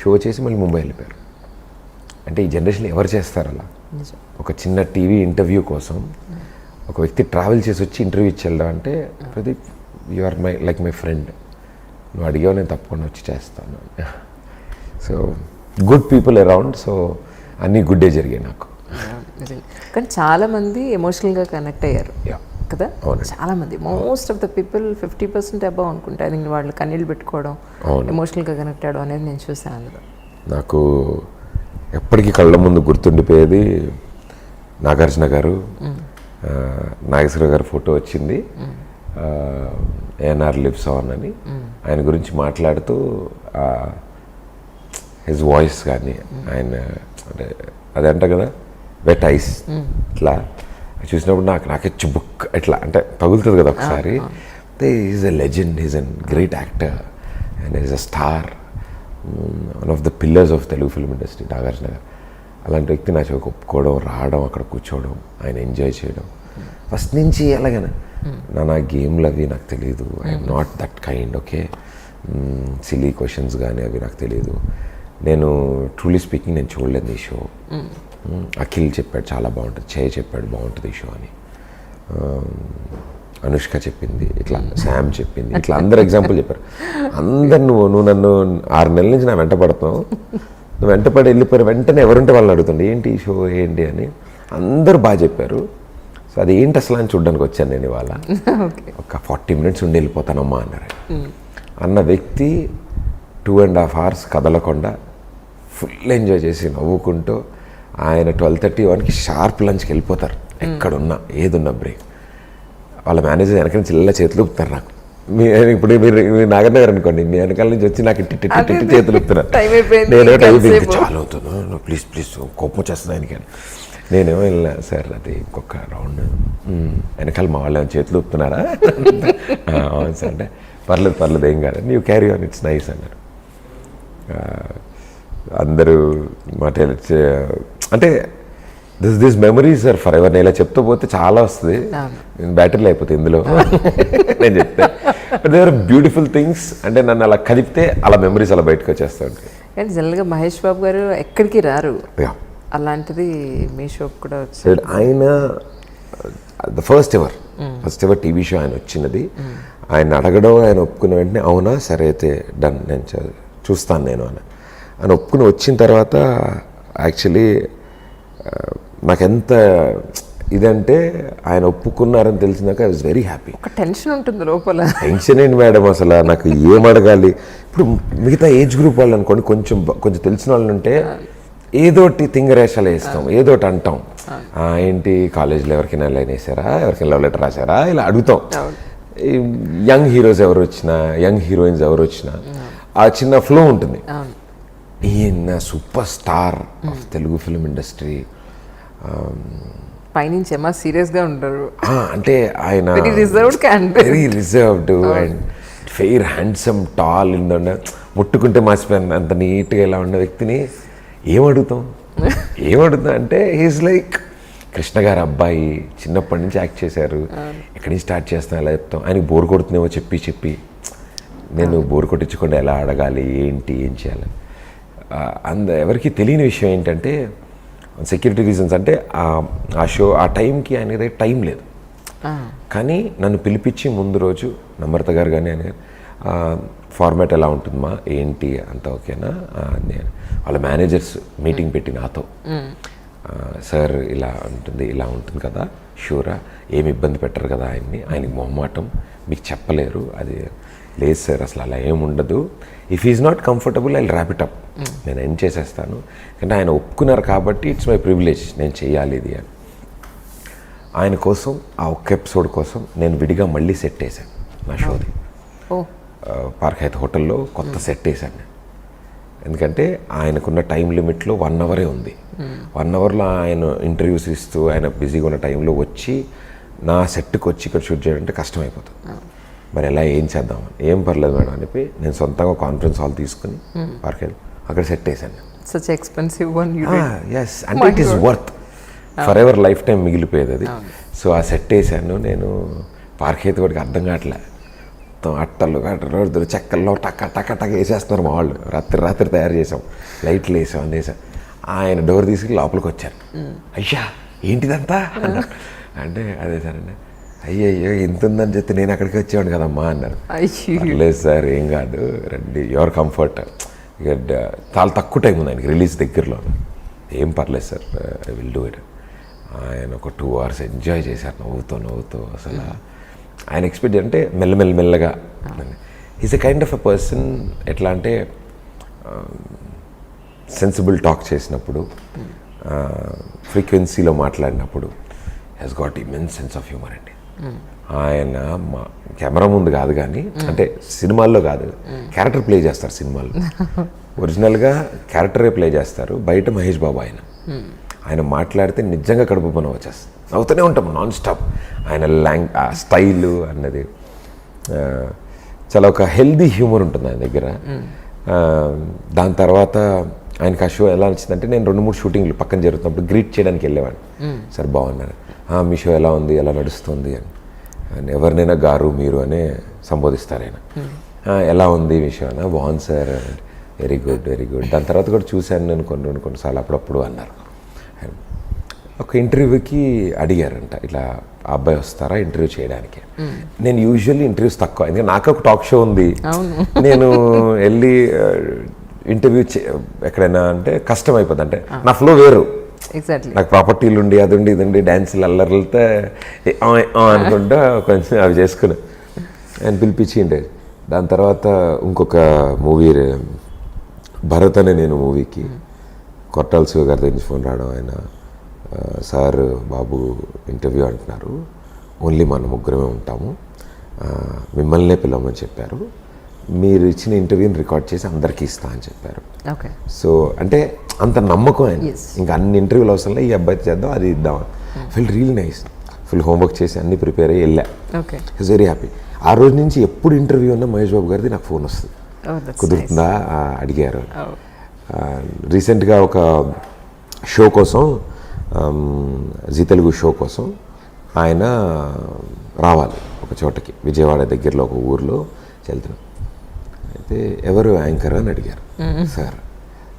షో చేసి మళ్ళీ ముంబై వెళ్ళిపోయారు. అంటే ఈ జనరేషన్లో ఎవరు చేస్తారు అలా? ఒక చిన్న టీవీ ఇంటర్వ్యూ కోసం ఒక వ్యక్తి ట్రావెల్ చేసి వచ్చి ఇంటర్వ్యూ ఇచ్చి వెళ్దాం అంటే, Pradeep you are my friend, నువ్వు అడిగావు నేను తప్పకుండా వచ్చి చేస్తాను. So good people around. So అన్నీ గుడ్ డే జరిగాయి నాకు. కానీ చాలామంది ఎమోషనల్గా కనెక్ట్ అయ్యారు కదా, చాలామంది. Most of the people 50% above అనుకుంటా, అది వాళ్ళు కన్నీళ్ళు పెట్టుకోవడం, ఎమోషనల్గా కనెక్ట్ అవ్వడం అనేది నేను చూసాను అందులో. నాకు ఎప్పటికీ కళ్ళ ముందు గుర్తుండిపోయేది నాగార్జున గారు, నాగేశ్వర గారి ఫోటో వచ్చింది. ఏఎన్ఆర్ లివ్స్ ఆన్ అని ఆయన గురించి మాట్లాడుతూ హిజ్ వాయిస్ కానీ ఆయన అంటే అదే అంట కదా వెట్ ఐస్ ఇట్లా చూసినప్పుడు నాకే చుబుక్ ఇట్లా అంటే తగులుతుంది కదా ఒకసారి. Is a legend, is an great actor and is a star, one of the pillars of Telugu film industry Nagarjuna గారు. అలాంటి వ్యక్తి నా చెవికి ఒప్పుకోవడం, రావడం, అక్కడ కూర్చోవడం, ఆయన ఎంజాయ్ చేయడం ఫస్ట్ నుంచి ఎలాగైనా నా గేమ్లు అవి నాకు తెలియదు. I'm not that kind. Okay, silly questions కానీ అవి నాకు తెలియదు. నేను ట్రూలీ స్పీకింగ్ నేను చూడలేదు ఈ షో. అఖిల్ చెప్పాడు చాలా బాగుంటుంది, చేయ చెప్పాడు బాగుంటుంది ఈ షో అని, అనుష్క చెప్పింది ఇట్లా, శామ్ చెప్పింది ఇట్లా, అందరు ఎగ్జాంపుల్ చెప్పారు. అందరు నువ్వు నన్ను 6 నెలల నుంచి నా వెంట పడుతున్నావు, నువ్వు వెంటపడి వెళ్ళిపోయారు. వెంటనే ఎవరుంటే వాళ్ళని అడుగుతుండే ఏంటి ఈ షో ఏంటి అని. అందరూ బాగా చెప్పారు. సో అది ఏంటి అసలు అని చూడడానికి వచ్చాను నేను ఇవాళ. ఒక 40 minutes ఉండి వెళ్ళిపోతానమ్మా అన్నారు. అన్న వ్యక్తి 2.5 hours కదలకుండా ఫుల్ ఎంజాయ్ చేసి నవ్వుకుంటూ ఆయన 12:31కి షార్ప్ లంచ్కి వెళ్ళిపోతారు. ఎక్కడున్నా ఏదున్నా బ్రేక్. వాళ్ళ మేనేజర్ వెనక నుంచి ఇలా చేతులు ఊపుతారు నాకు. ఇప్పుడు మీరు నాగర్ అనుకోండి, మీ వెనకాల నుంచి వచ్చి నాకు ఇట్టి చేతులు ఊపుతున్నారు. నేను టైం చాలా అవుతుంది, ప్లీజ్ ప్లీజ్ కోపం వచ్చేస్తుంది ఆయనకి. నేనేమో వెళ్ళినా, సార్ అది ఇంకొక రౌండ్, వెనకాల మా వాళ్ళు చేతులు ఊపుతున్నారా? అవును సార్ అంటే పర్లేదు ఏం కాదు, నీవు క్యారీ ఆన్, ఇట్స్ నైస్ అన్నారు. అందరూ మాట అంటే this memories are forever. నేను ఇలా చెప్తూ పోతే చాలా వస్తుంది, బ్యాటరీలు అయిపోతుంది ఇందులో నేను చెప్తే. But they are beautiful things. అంటే నన్ను అలా కదిపితే అలా మెమరీస్ అలా బయటకు వచ్చేస్తూ ఉంటాయి. కానీ జనరల్గా మహేష్ బాబు గారు ఎక్కడికి రారు, అలాంటిది మీ షోకి కూడా వచ్చాడు. ఆయన the first ever TV show ఆయన వచ్చినది. ఆయన అడగడం, ఆయన ఒప్పుకున్న వెంటనే అవునా సరే అయితే డన్, నేను చూస్తాను నేను అని ఆయన ఒప్పుకుని వచ్చిన తర్వాత యాక్చువల్లీ నాకెంత ఇదంటే ఆయన ఒప్పుకున్నారని తెలిసినాక ఐ వాజ్ వెరీ హ్యాపీ. ఒక టెన్షన్ ఉంటుంది లోపల. టెన్షన్ ఏంటి మేడం అసలు, నాకు ఏం అడగాలి. ఇప్పుడు మిగతా ఏజ్ గ్రూప్ వాళ్ళు అనుకోండి, కొంచెం తెలిసిన వాళ్ళు ఉంటే ఏదోటి తింగరేషాలు వేస్తాం, ఏదోటి అంటాం. ఏంటి కాలేజీలో ఎవరికైనా లైన్ వేసారా, ఎవరికైనా లవ్ లెటర్ రాశారా, ఇలా అడుగుతాం. యంగ్ హీరోస్ ఎవరు వచ్చినా, యంగ్ హీరోయిన్స్ ఎవరు వచ్చినా ఆ చిన్న ఫ్లో ఉంటుంది. ఈయన super star of Telugu film industry. పైనుంచి ఏమో సీరియస్గా ఉంటారు, అంటే ఆయన very reserved and fair handsome tall. ముట్టుకుంటే మాసిపోయిన అంత నీట్గా ఇలా ఉన్న వ్యక్తిని ఏమడుగుతాం అంటే హీస్ లైక్ కృష్ణ గారు అబ్బాయి, చిన్నప్పటి నుంచి యాక్ట్ చేశారు, ఎక్కడి నుంచి స్టార్ట్ చేస్తాం ఎలా చెప్తాం. ఆయనకి బోర్ కొడుతుందేమో చెప్పి నేను బోర్ కొట్టించకుండా ఎలా అడగాలి, ఏంటి ఏం చేయాలి. ఎవరికి తెలియని విషయం ఏంటంటే సెక్యూరిటీ రీజన్స్ అంటే ఆ షో ఆ టైంకి ఆయన దగ్గర టైం లేదు. కానీ నన్ను పిలిపించి ముందు రోజు నమ్రత గారు కానీ ఆయన ఫార్మాట్ ఎలా ఉంటుందమ్మా ఏంటి అంత ఓకేనా, నేను వాళ్ళ మేనేజర్స్ మీటింగ్ పెట్టి నాతో, సార్ ఇలా ఉంటుంది కదా, షూరా, ఏమి ఇబ్బంది పెట్టరు కదా ఆయనకి మొహమాటం, మీకు చెప్పలేరు, అది లేదు సార్ అసలు అలా ఏముండదు, if is not comfortable I wrap it up, నేను ఎండ్ చేసేస్తాను, కానీ ఆయన ఒప్పుకున్నారు కాబట్టి ఇట్స్ మై ప్రివిలేజ్, నేను చేయాలి ఇది అని. ఆయన కోసం ఆ ఒక్క ఎపిసోడ్ కోసం నేను విడిగా మళ్ళీ సెట్ వేసాను నా షోది. పార్క్ హైత్ హోటల్లో కొత్త సెట్ వేసాను. ఎందుకంటే ఆయనకున్న టైం లిమిట్లో 1 hour ఉంది. 1 hourలో ఆయన ఇంటర్వ్యూస్ ఇస్తూ ఆయన బిజీగా ఉన్న టైంలో వచ్చి నా సెట్కి వచ్చి ఇక్కడ షూట్ చేయాలంటే కష్టమైపోతుంది. మరి ఎలా ఏం చేద్దామని, ఏం పర్లేదు మేడం అని చెప్పి నేను సొంతంగా కాన్ఫరెన్స్ హాల్ తీసుకుని పార్క్ హైత్ అక్కడ సెట్ వేసాను. Such expensive one. ఎస్, అంటే it is worth forever life, లైఫ్ టైం మిగిలిపోయేది అది. సో ఆ సెట్ వేసాను నేను. పార్క్ హైత్ వాడికి అర్థం కావట్లే, అట్టలు గట్టలు చెక్కల్లో టక్క వేసేస్తున్నారు మా వాళ్ళు. రాత్రి తయారు చేసాం, లైట్లు వేసాం, అందేసాం. ఆయన డోర్ తీసుకుని లోపలికి వచ్చారు. అయ్యా ఏంటిదంతా అంటే అదే సార్ అండి. అయ్యయ్యో ఎంత ఉందని చెప్తే నేను అక్కడికి వచ్చేవాడు కదమ్మా అన్నారు. లేదు సార్ ఏం కాదు రండి, యువర్ కంఫర్ట్. ఇక చాలా తక్కువ టైం ఉంది ఆయనకి రిలీజ్ దగ్గరలో. ఏం పర్లేదు sir, I will do it. ఆయన ఒక 2 hours ఎంజాయ్ చేశారు నవ్వుతూ. అసలు ఆయన ఎక్స్పెక్ట్ అంటే మెల్లగా is a kind of a person. ఎట్లా అంటే సెన్సిబుల్ టాక్ చేసినప్పుడు ఫ్రీక్వెన్సీలో మాట్లాడినప్పుడు has got immense sense of humour అండి. ఆయన మా కెమెరా ముందు కాదు కానీ, అంటే సినిమాల్లో కాదు, క్యారెక్టర్ ప్లే చేస్తారు సినిమాల్లో. ఒరిజినల్గా క్యారెక్టరే ప్లే చేస్తారు. బయట మహేష్ బాబు ఆయన మాట్లాడితే నిజంగా కడుపు పని వచ్చేస్తుంది, అవుతూనే ఉంటాం నాన్ స్టాప్. ఆయన స్టైలు అన్నది చాలా ఒక హెల్దీ హ్యూమర్ ఉంటుంది ఆయన దగ్గర. దాని తర్వాత ఆయనకి ఆ షో ఎలా నచ్చిందంటే, నేను 2-3 షూటింగ్లు పక్కన జరుగుతున్నప్పుడు గ్రీట్ చేయడానికి వెళ్ళేవాడిని. సార్ బాగున్నారు, మీ షో ఎలా ఉంది, ఎలా నడుస్తుంది అని ఎవరినైనా గారు మీరు అనే సంబోధిస్తారు ఆయన. ఎలా ఉంది మీ షో అన్న, బాగుంది sir, very good very good. దాని తర్వాత కూడా చూశాను నేను కొన్నిసార్లు అప్పుడప్పుడు అన్నారు. ఒక ఇంటర్వ్యూకి అడిగారంట, ఇట్లా ఆ అబ్బాయి వస్తారా ఇంటర్వ్యూ చేయడానికి. నేను యూజువల్లీ ఇంటర్వ్యూస్ తక్కువ, ఎందుకంటే నాకు ఒక టాక్ షో ఉంది. నేను వెళ్ళి ఇంటర్వ్యూ ఎక్కడైనా అంటే కష్టం అయిపోద్ది, అంటే నా ఫ్లో వేరు. నాకు ప్రాపర్టీలు ఉండి అది ఉండి ఇది ఉండి డ్యాన్సులు అల్లర్లతో అనుకుంటా కొంచెం అవి చేసుకున్నా. ఆయన పిలిపించిండే. దాని తర్వాత ఇంకొక మూవీ భరత్ అనే నేను మూవీకి కొట్టాల శివ గారి దగ్గర ఫోన్ రావడం, ఆయన సార్ బాబు ఇంటర్వ్యూ అంటున్నారు, ఓన్లీ మన ముగ్గురమే ఉంటాము, మిమ్మల్నే పిలవమని చెప్పారు, మీరు ఇచ్చిన ఇంటర్వ్యూని రికార్డ్ చేసి అందరికీ ఇస్తా అని చెప్పారు. సో అంటే అంత నమ్మకం ఆయన. ఇంకా అన్ని ఇంటర్వ్యూలు అవసరం లేదు, ఈ అబ్బాయి చేద్దాం అది ఇద్దాం. Feel real nice. Full homework చేసి అన్ని ప్రిపేర్ అయ్యి వెళ్ళా. It's very happy. ఆ రోజు నుంచి ఎప్పుడు ఇంటర్వ్యూ ఉన్నా మహేష్ బాబు గారిది నాకు ఫోన్ వస్తుంది, కుదురుతుందా అడిగారు. రీసెంట్గా ఒక షో కోసం, జీ తెలుగు షో కోసం ఆయన రావాలి ఒక చోటకి, విజయవాడ దగ్గరలో ఒక ఊర్లో వెళ్తున్నాం. అయితే ఎవరు యాంకర్ అని అడిగారు. సార్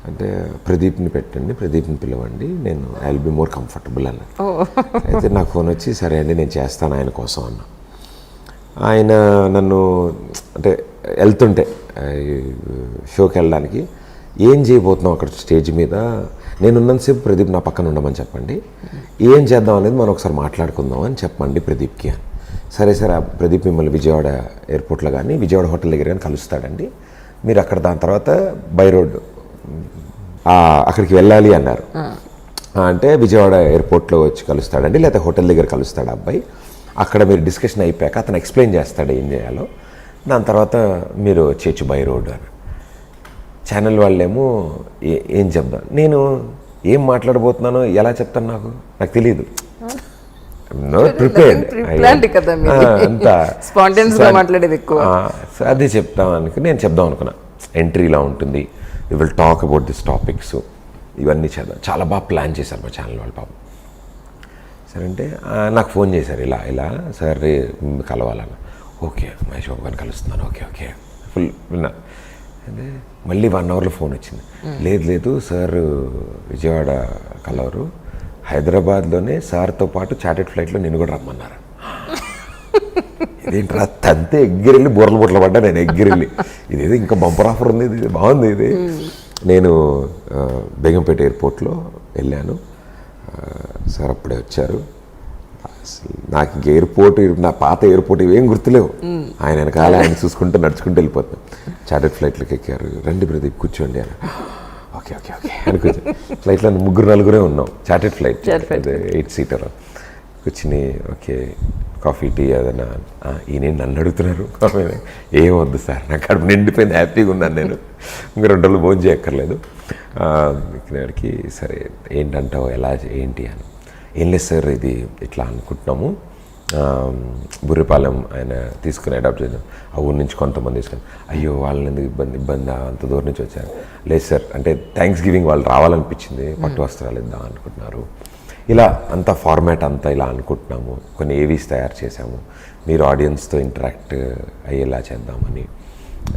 అంటే ప్రదీప్ని పెట్టండి, ప్రదీప్ని పిలవండి, నేను I will be more comfortable అన్నాను. అయితే నాకు ఫోన్ వచ్చి సరే అండి నేను చేస్తాను ఆయన కోసం అన్నా. ఆయన నన్ను అంటే వెళ్తుంటే షోకి వెళ్ళడానికి, ఏం చేయబోతున్నాం అక్కడ స్టేజ్ మీద, నేనున్నంతసేపు ప్రదీప్ నా పక్కన ఉండమని చెప్పండి, ఏం చేద్దాం అనేది మనం ఒకసారి మాట్లాడుకుందాం అని చెప్పండి ప్రదీప్కి అని. సరే సరే ప్రదీప్ మిమ్మల్ని విజయవాడ ఎయిర్పోర్ట్లో కానీ విజయవాడ హోటల్ దగ్గర కానీ కలుస్తాడండి, మీరు అక్కడ దాని తర్వాత బై రోడ్ అక్కడికి వెళ్ళాలి అన్నారు. అంటే విజయవాడ ఎయిర్పోర్ట్లో వచ్చి కలుస్తాడండి, లేకపోతే హోటల్ దగ్గర కలుస్తాడు అబ్బాయి, అక్కడ మీరు డిస్కషన్ అయిపోయాక అతను ఎక్స్ప్లెయిన్ చేస్తాడు ఏం చేయాలో, దాని తర్వాత మీరు చేయొచ్చు బై రోడ్ అని. ఛానల్ వాళ్ళేమో ఏం చెప్దాం, నేను ఏం మాట్లాడబోతున్నానో ఎలా చెప్తాను నాకు తెలియదు, అదే చెప్తామని నేను చెప్దాం అనుకున్నా. ఎంట్రీ ఇలా ఉంటుంది, we will talk about this topics, ఇవన్నీ చేద్దాం. చాలా బాగా ప్లాన్ చేశారు మా ఛానల్ వాళ్ళు పాపం. సరే అంటే నాకు ఫోన్ చేశారు, ఇలా సార్ కలవాలన్న. ఓకే మహేష్ బాబు గారిని కలుస్తున్నాను, ఓకే ఓకే ఫుల్ విన్నా. అంటే మళ్ళీ 1 అవర్లో ఫోన్ వచ్చింది, లేదు సార్ విజయవాడ కలవరు, హైదరాబాద్లోనే సార్తో పాటు చార్టెడ్ ఫ్లైట్లో నేను కూడా రమ్మన్నారు. ఇదేంట్రా తంతే ఎగ్గిరెళ్ళి బుర్రలు పడ్డా నేను ఎగ్గిరెళ్ళి, ఇదేదో ఇంకా బంపర్ ఆఫర్ ఉంది, ఇది బాగుంది ఇది. నేను బేగంపేట ఎయిర్పోర్ట్లో వెళ్ళాను, సార్ అప్పుడే వచ్చారు. నాకు ఇంక ఎయిర్పోర్ట్, నా పాత ఎయిర్పోర్ట్ ఇవేం గుర్తులేవు. ఆయన వెనకాల ఆయన చూసుకుంటూ నడుచుకుంటూ వెళ్ళిపోతాం. చార్టెడ్ ఫ్లైట్లోకి ఎక్కారు, రండి ప్రదీప్ కూర్చోండి అని. ఓకే ఓకే ఓకే అని కూర్చో. ఫ్లైట్లో 3-4 ఉన్నాం, చార్టెడ్ ఫ్లైట్ 8 సీటర్ కూర్చుని. ఓకే కాఫీ టీ ఏదైనా, ఈయన నన్ను అడుగుతున్నారు కాఫీ, ఏం వద్దు సార్ నాకు కడుపు నిండిపోయింది, హ్యాపీగా ఉన్నాను నేను, ఇంకా 2 రోజులు భోజనం చేయక్కర్లేదు. ఇక్కడికి సరే ఏంటంటావు ఎలా ఏంటి అని. ఏం లేదు సార్ ఇది ఇట్లా అనుకుంటున్నాము, బుర్రిపాలెం ఆయన తీసుకుని అడాప్ట్ చేద్దాం, ఆ ఊరి నుంచి కొంతమంది తీసుకొని. అయ్యో వాళ్ళని ఇబ్బంది అంత దూరం నుంచి వచ్చారు. లేదు సార్ అంటే థ్యాంక్స్ గివింగ్ వాళ్ళు రావాలనిపించింది, పట్టు వస్త్రాలు ఇద్దాం అనుకుంటున్నారు, ఇలా అంత ఫార్మాట్ అంతా ఇలా అనుకుంటున్నాము, కొన్ని ఏవీస్ తయారు చేసాము, మీరు ఆడియన్స్తో ఇంటరాక్ట్ అయ్యేలా చేద్దామని,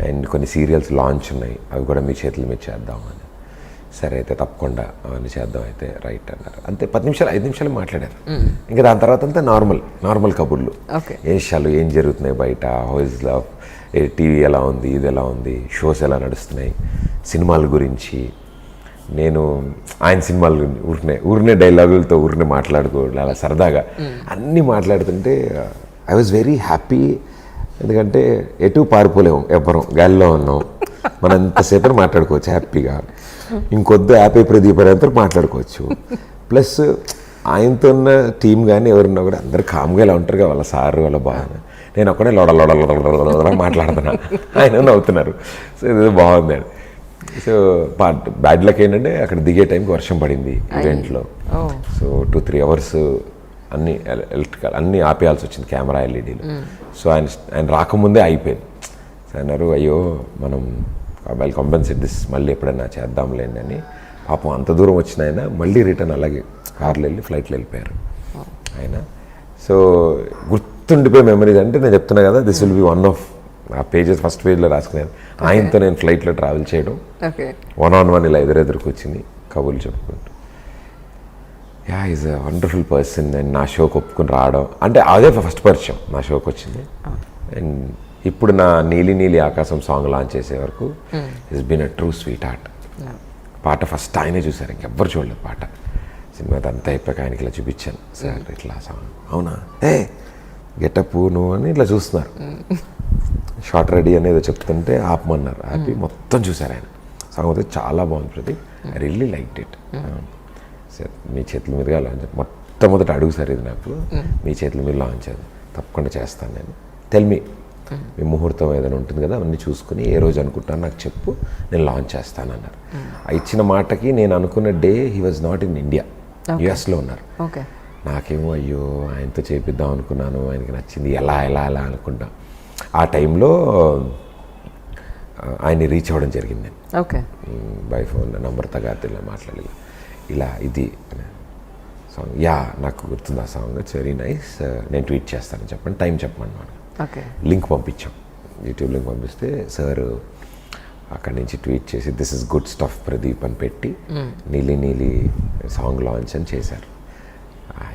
అండ్ కొన్ని సీరియల్స్ లాంచ్ ఉన్నాయి, అవి కూడా మీ చేతుల మీద చేద్దామని. సరే అయితే తప్పకుండా అవన్నీ చేద్దాం అయితే రైట్ అన్నారు. అంతే 10 నిమిషాలు 5 నిమిషాలు మాట్లాడారు. ఇంకా దాని తర్వాత అంతా నార్మల్ కబుర్లు, ఏ విషయాలు ఏం జరుగుతున్నాయి బయట, హౌ ఇస్ లవ్, టీవీ ఎలా ఉంది, ఇది ఎలా ఉంది, షోస్ ఎలా నడుస్తున్నాయి, సినిమాల గురించి. నేను ఆయన సినిమాలు ఊరినే డైలాగులతో మాట్లాడుకోవడం అలా సరదాగా అన్నీ మాట్లాడుతుంటే ఐ వాజ్ వెరీ హ్యాపీ. ఎందుకంటే ఎటు పారిపోలేము, ఎవ్వరం గాలిలో ఉన్నాం. మనం ఎంతసేపు మాట్లాడుకోవచ్చు హ్యాపీగా, ఇంకొద్దు హ్యాపీ ప్రదీప్ అంతా మాట్లాడుకోవచ్చు. ప్లస్ ఆయనతో ఉన్న టీం కానీ ఎవరున్నా కూడా అందరు కామ్గా ఇలా ఉంటారు కదా, వాళ్ళ సారు వాళ్ళ బాగా. నేను ఒక్కడే లోడ మాట్లాడుతున్నా, ఆయన నవ్వుతున్నారు. సో ఇది బాగుందండి. సో బ్యాడ్ లక్ ఏంటంటే అక్కడ దిగే టైంకి వర్షం పడింది ఈవెంట్లో. సో 2-3 అవర్స్ అన్నీ ఎలక్ట్రికల్ అన్నీ ఆపేయాల్సి వచ్చింది, కెమెరా ఎల్ఈడీలు. సో ఆయన రాకముందే అయిపోయింది. సో అన్నారు అయ్యో మనం వెల్ కాంపెన్సేట్ దిస్, మళ్ళీ ఎప్పుడైనా చేద్దాంలేండి అని. పాపం అంత దూరం వచ్చిన ఆయన మళ్ళీ రిటర్న్ అలాగే కార్లో వెళ్ళి ఫ్లైట్లో వెళ్ళిపోయారు ఆయన. సో గుర్తుండిపోయే మెమరీస్ అంటే నేను చెప్తున్నా కదా, this will be one of ఆ పేజెస్, ఫస్ట్ పేజ్లో రాసుకున్నాను. ఆయనతో నేను ఫ్లైట్లో ట్రావెల్ చేయడం, 1-on-1 ఇలా ఎదురెదురు కూర్చుని కబుర్లు చెప్పుకుంటూ. Yeah is a wonderful person. And నా షోకి ఒప్పుకుని రావడం అంటే అదే ఫస్ట్ పరిచయం నా షోకి వచ్చింది. అండ్ ఇప్పుడు నా నీలి నీలి ఆకాశం సాంగ్ లాంచ్ చేసే వరకు it's been a true sweet heart. పాట ఫస్ట్ ఆయనే చూశారు, ఇంకెవ్వరు చూడలేదు పాట. సినిమా అంతా అయిపోయాక ఆయనకి ఇలా చూపించాను, సార్ ఇట్లా సాంగ్ అవునా, గెటప్ నువ్వు అని ఇట్లా చూస్తున్నారు. షార్ట్ రెడీ అనేది చెప్తుంటే ఆపమన్నారు, ఆపి మొత్తం చూశారు ఆయన. సాంగ్ అయితే చాలా బాగుంది Pradeep, I really liked it. Sir మీ చేతుల మీదుగా లాంచ్, మొట్టమొదటి అడుగు సార్ ఇది నాకు, మీ చేతుల మీద లాంచ్ అది తప్పకుండా చేస్తాను నేను. టెల్ మీ ముహూర్తం ఏదైనా ఉంటుంది కదా, అవన్నీ చూసుకుని ఏ రోజు అనుకుంటాను నాకు చెప్పు, నేను లాంచ్ చేస్తానన్నారు. ఆ ఇచ్చిన మాటకి నేను అనుకున్న day he was not in India, యుఎస్లో ఉన్నారు. నాకేమో అయ్యో ఆయనతో చేపిద్దాం అనుకున్నాను, ఆయనకి నచ్చింది, ఎలా అనుకుంటా. ఆ టైంలో ఆయన్ని రీచ్ అవ్వడం జరిగింది నేను. బై ఫోన్ నంబర్తో గారితో ఇలా మాట్లాడి ఇలా ఇది సాంగ్, యా నాకు గుర్తుంది ఆ సాంగ్, ఇట్స్ వెరీ నైస్, నేను ట్వీట్ చేస్తాను చెప్పండి, టైం చెప్పమన్నాను. లింక్ పంపించాం, యూట్యూబ్ లింక్ పంపిస్తే సార్ అక్కడి నుంచి ట్వీట్ చేసి this is good stuff Pradeep అని పెట్టి నీలి నీలి సాంగ్ లాంచ్ అని చేశారు.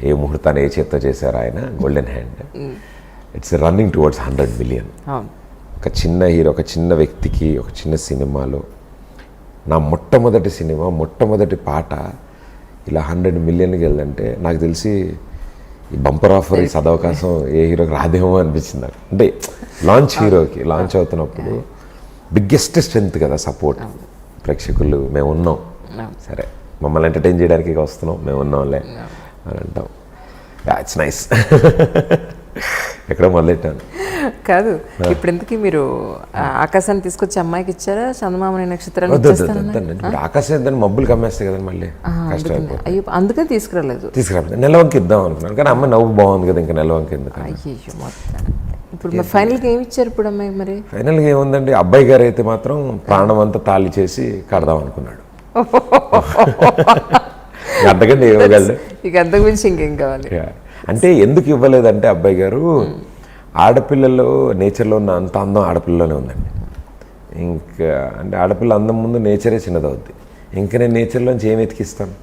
ఏ ముహూర్తాన్ని ఏ చేత్తో చేశారు ఆయన, golden hand. It's running towards 100 million. ఒక చిన్న హీరో, ఒక చిన్న వ్యక్తికి, ఒక చిన్న సినిమాలో నా మొట్టమొదటి సినిమా, మొట్టమొదటి పాట ఇలా 100 millionకి వెళ్ళదంటే నాకు తెలిసి ఈ బంపర్ ఆఫర్, ఈ సదవకాశం ఏ హీరోకి రాదేమో అనిపించింది నాకు. అంటే లాంచ్ హీరోకి లాంచ్ అవుతున్నప్పుడు బిగ్గెస్ట్ స్ట్రెంత్ కదా సపోర్ట్. ప్రేక్షకులు మేము ఉన్నాం, సరే మమ్మల్ని ఎంటర్టైన్ చేయడానికి వస్తున్నాం, మేము ఉన్నాంలే అని అంటాం. It's nice. ఎక్కడో మొదలెట్టాను కాదు. ఇప్పుడు ఎందుకు మీరు ఆకాశాన్ని తీసుకొచ్చి అమ్మాయికి ఇచ్చారా, చందమామని నక్షత్రాలు? ఇప్పుడు ఆకాశం దాన్ని మబ్బులు కమ్మేస్తాయి కదా, మళ్ళీ కష్టమైపోతుంది. అయ్యో అందుకని తీసుకురాలేదు. నెలవంకి ఇద్దాం అనుకున్నాను, కానీ అమ్మాయి నవ్వు బాగుంది కదా, ఇంకా నెలవంకి ఎందుకు. అయ్యో మొత్తం. ఇప్పుడు ఫైనల్గా ఏమి ఇచ్చారు ఇప్పుడు అమ్మాయి? మరి ఫైనల్గా ఏముందండి, అబ్బాయి గారు అయితే మాత్రం ప్రాణం అంతా తాళి చేసి కడదాం అనుకున్నాడు. అంతకంటే ఇవ్వగలడు, ఇక అంతకు మించి ఇంకేం కావాలి. అంటే ఎందుకు ఇవ్వలేదంటే అబ్బాయి గారు, ఆడపిల్లలు నేచర్లో ఉన్న అంత అందం ఆడపిల్లలోనే ఉందండి. ఇంకా అంటే ఆడపిల్ల అందం ముందు నేచరే చిన్నదవుద్ది. ఇంకా నేను నేచర్లోంచి ఏం ఎతికిస్తాను?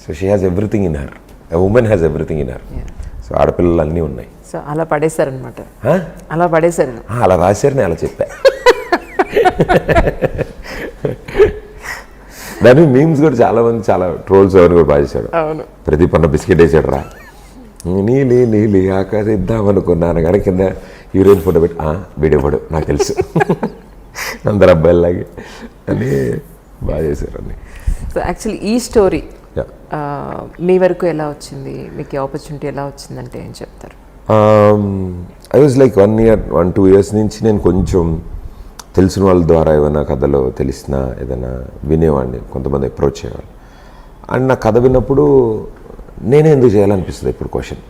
So she has everything in her, a women has everything in her. So ఆడపిల్లలు అన్నీ ఉన్నాయి. సో అలా పడేశారనమాట. అలా పడేశారు, అలా రాశారు, నేను అలా చెప్పా. దాని మీమ్స్ కూడా చాలా మంది, చాలా ట్రోల్స్ ఎవరు కూడా బాగా చేశాడు. ప్రదీప్ అన్న బిస్కెట్ వేసాడు రా, నీలి నీలి ఆకాశం ఇద్దామనుకున్నాను కానీ కింద హీరోయిన్ ఫోటో పెట్టి వీడియోపడు నాకు తెలుసు అందరు అబ్బాయిలాగే అని బాగా చేశారు అన్ని. సో యాక్చువల్లీ ఈ స్టోరీ మీ వరకు ఎలా వచ్చింది, మీకు ఆపర్చునిటీ ఎలా వచ్చిందంటే ఏం చెప్తారు? ఐ వాజ్ లైక్ 1-2 years నుంచి నేను కొంచెం తెలిసిన వాళ్ళ ద్వారా ఏమైనా కథలో తెలిసినా ఏదైనా వినేవాడిని, కొంతమంది అప్రోచ్ అయ్యేవాళ్ళు. అండ్ నా కథ విన్నప్పుడు నేనే ఎందుకు చేయాలనిపిస్తుంది ఇప్పుడు క్వశ్చన్.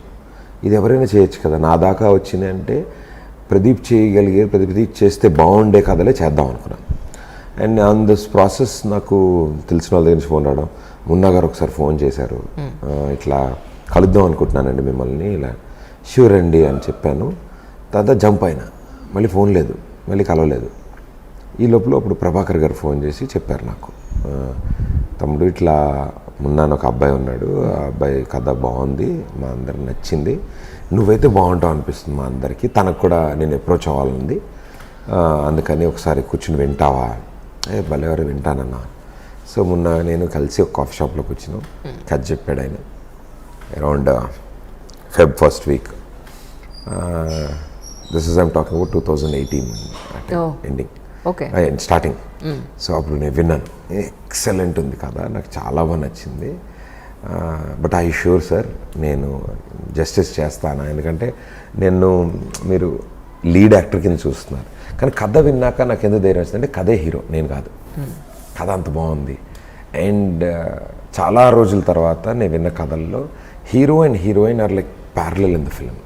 ఇది ఎవరైనా చేయొచ్చు కదా, నా దాకా వచ్చింది అంటే ప్రదీప్ చేయగలిగే, ప్రదీప్ చేస్తే బాగుండే కథలే చేద్దాం అనుకున్నాను. అండ్ ఆన్ దిస్ ప్రాసెస్ నాకు తెలిసిన వాళ్ళ దగ్గర నుంచి ఫోన్ రావడం, మున్నా గారు ఒకసారి ఫోన్ చేశారు, ఇట్లా కలుద్దాం అనుకుంటున్నానండి మిమ్మల్ని, ఇలా ష్యూర్ అండి అని చెప్పాను. తర్వాత జంప్ అయినా, మళ్ళీ ఫోన్ లేదు, మళ్ళీ కలవలేదు. ఈ లోపల అప్పుడు ప్రభాకర్ గారు ఫోన్ చేసి చెప్పారు నాకు, తమ్ముడు ఇట్లా మున్నాను ఒక అబ్బాయి ఉన్నాడు, ఆ అబ్బాయి కథ బాగుంది, మా అందరికి నచ్చింది, నువ్వైతే బాగుంటావు అనిపిస్తుంది మా అందరికీ, తనకు కూడా నేను అప్రోచ్ అవ్వాలంది, అందుకని ఒకసారి కూర్చుని వింటావా? భలే ఎవరు వింటానన్నా. సో మొన్న నేను కలిసి ఒక కాఫీ షాప్లో కూర్చున్నాం, కథ చెప్పాడు ఆయన around Feb 1st week. This is I'm talking about 2018 Oh. Ending okay. Starting. So అప్పుడు నేను విన్నాను, ఎక్సలెంట్ ఉంది కదా, నాకు చాలా బాగా నచ్చింది. బట్ ఐ షూర్ సార్ నేను జస్టిస్ చేస్తాను, ఎందుకంటే మీరు లీడ్ యాక్టర్ కింద చూస్తున్నారు, కానీ కథ విన్నాక నాకు ఎందుకు ధైర్యం వచ్చిందంటే కథే హీరో, నేను కాదు. కథ అంత బాగుంది. అండ్ చాలా రోజుల తర్వాత నేను విన్న కథల్లో hero and heroine are like parallel in the film.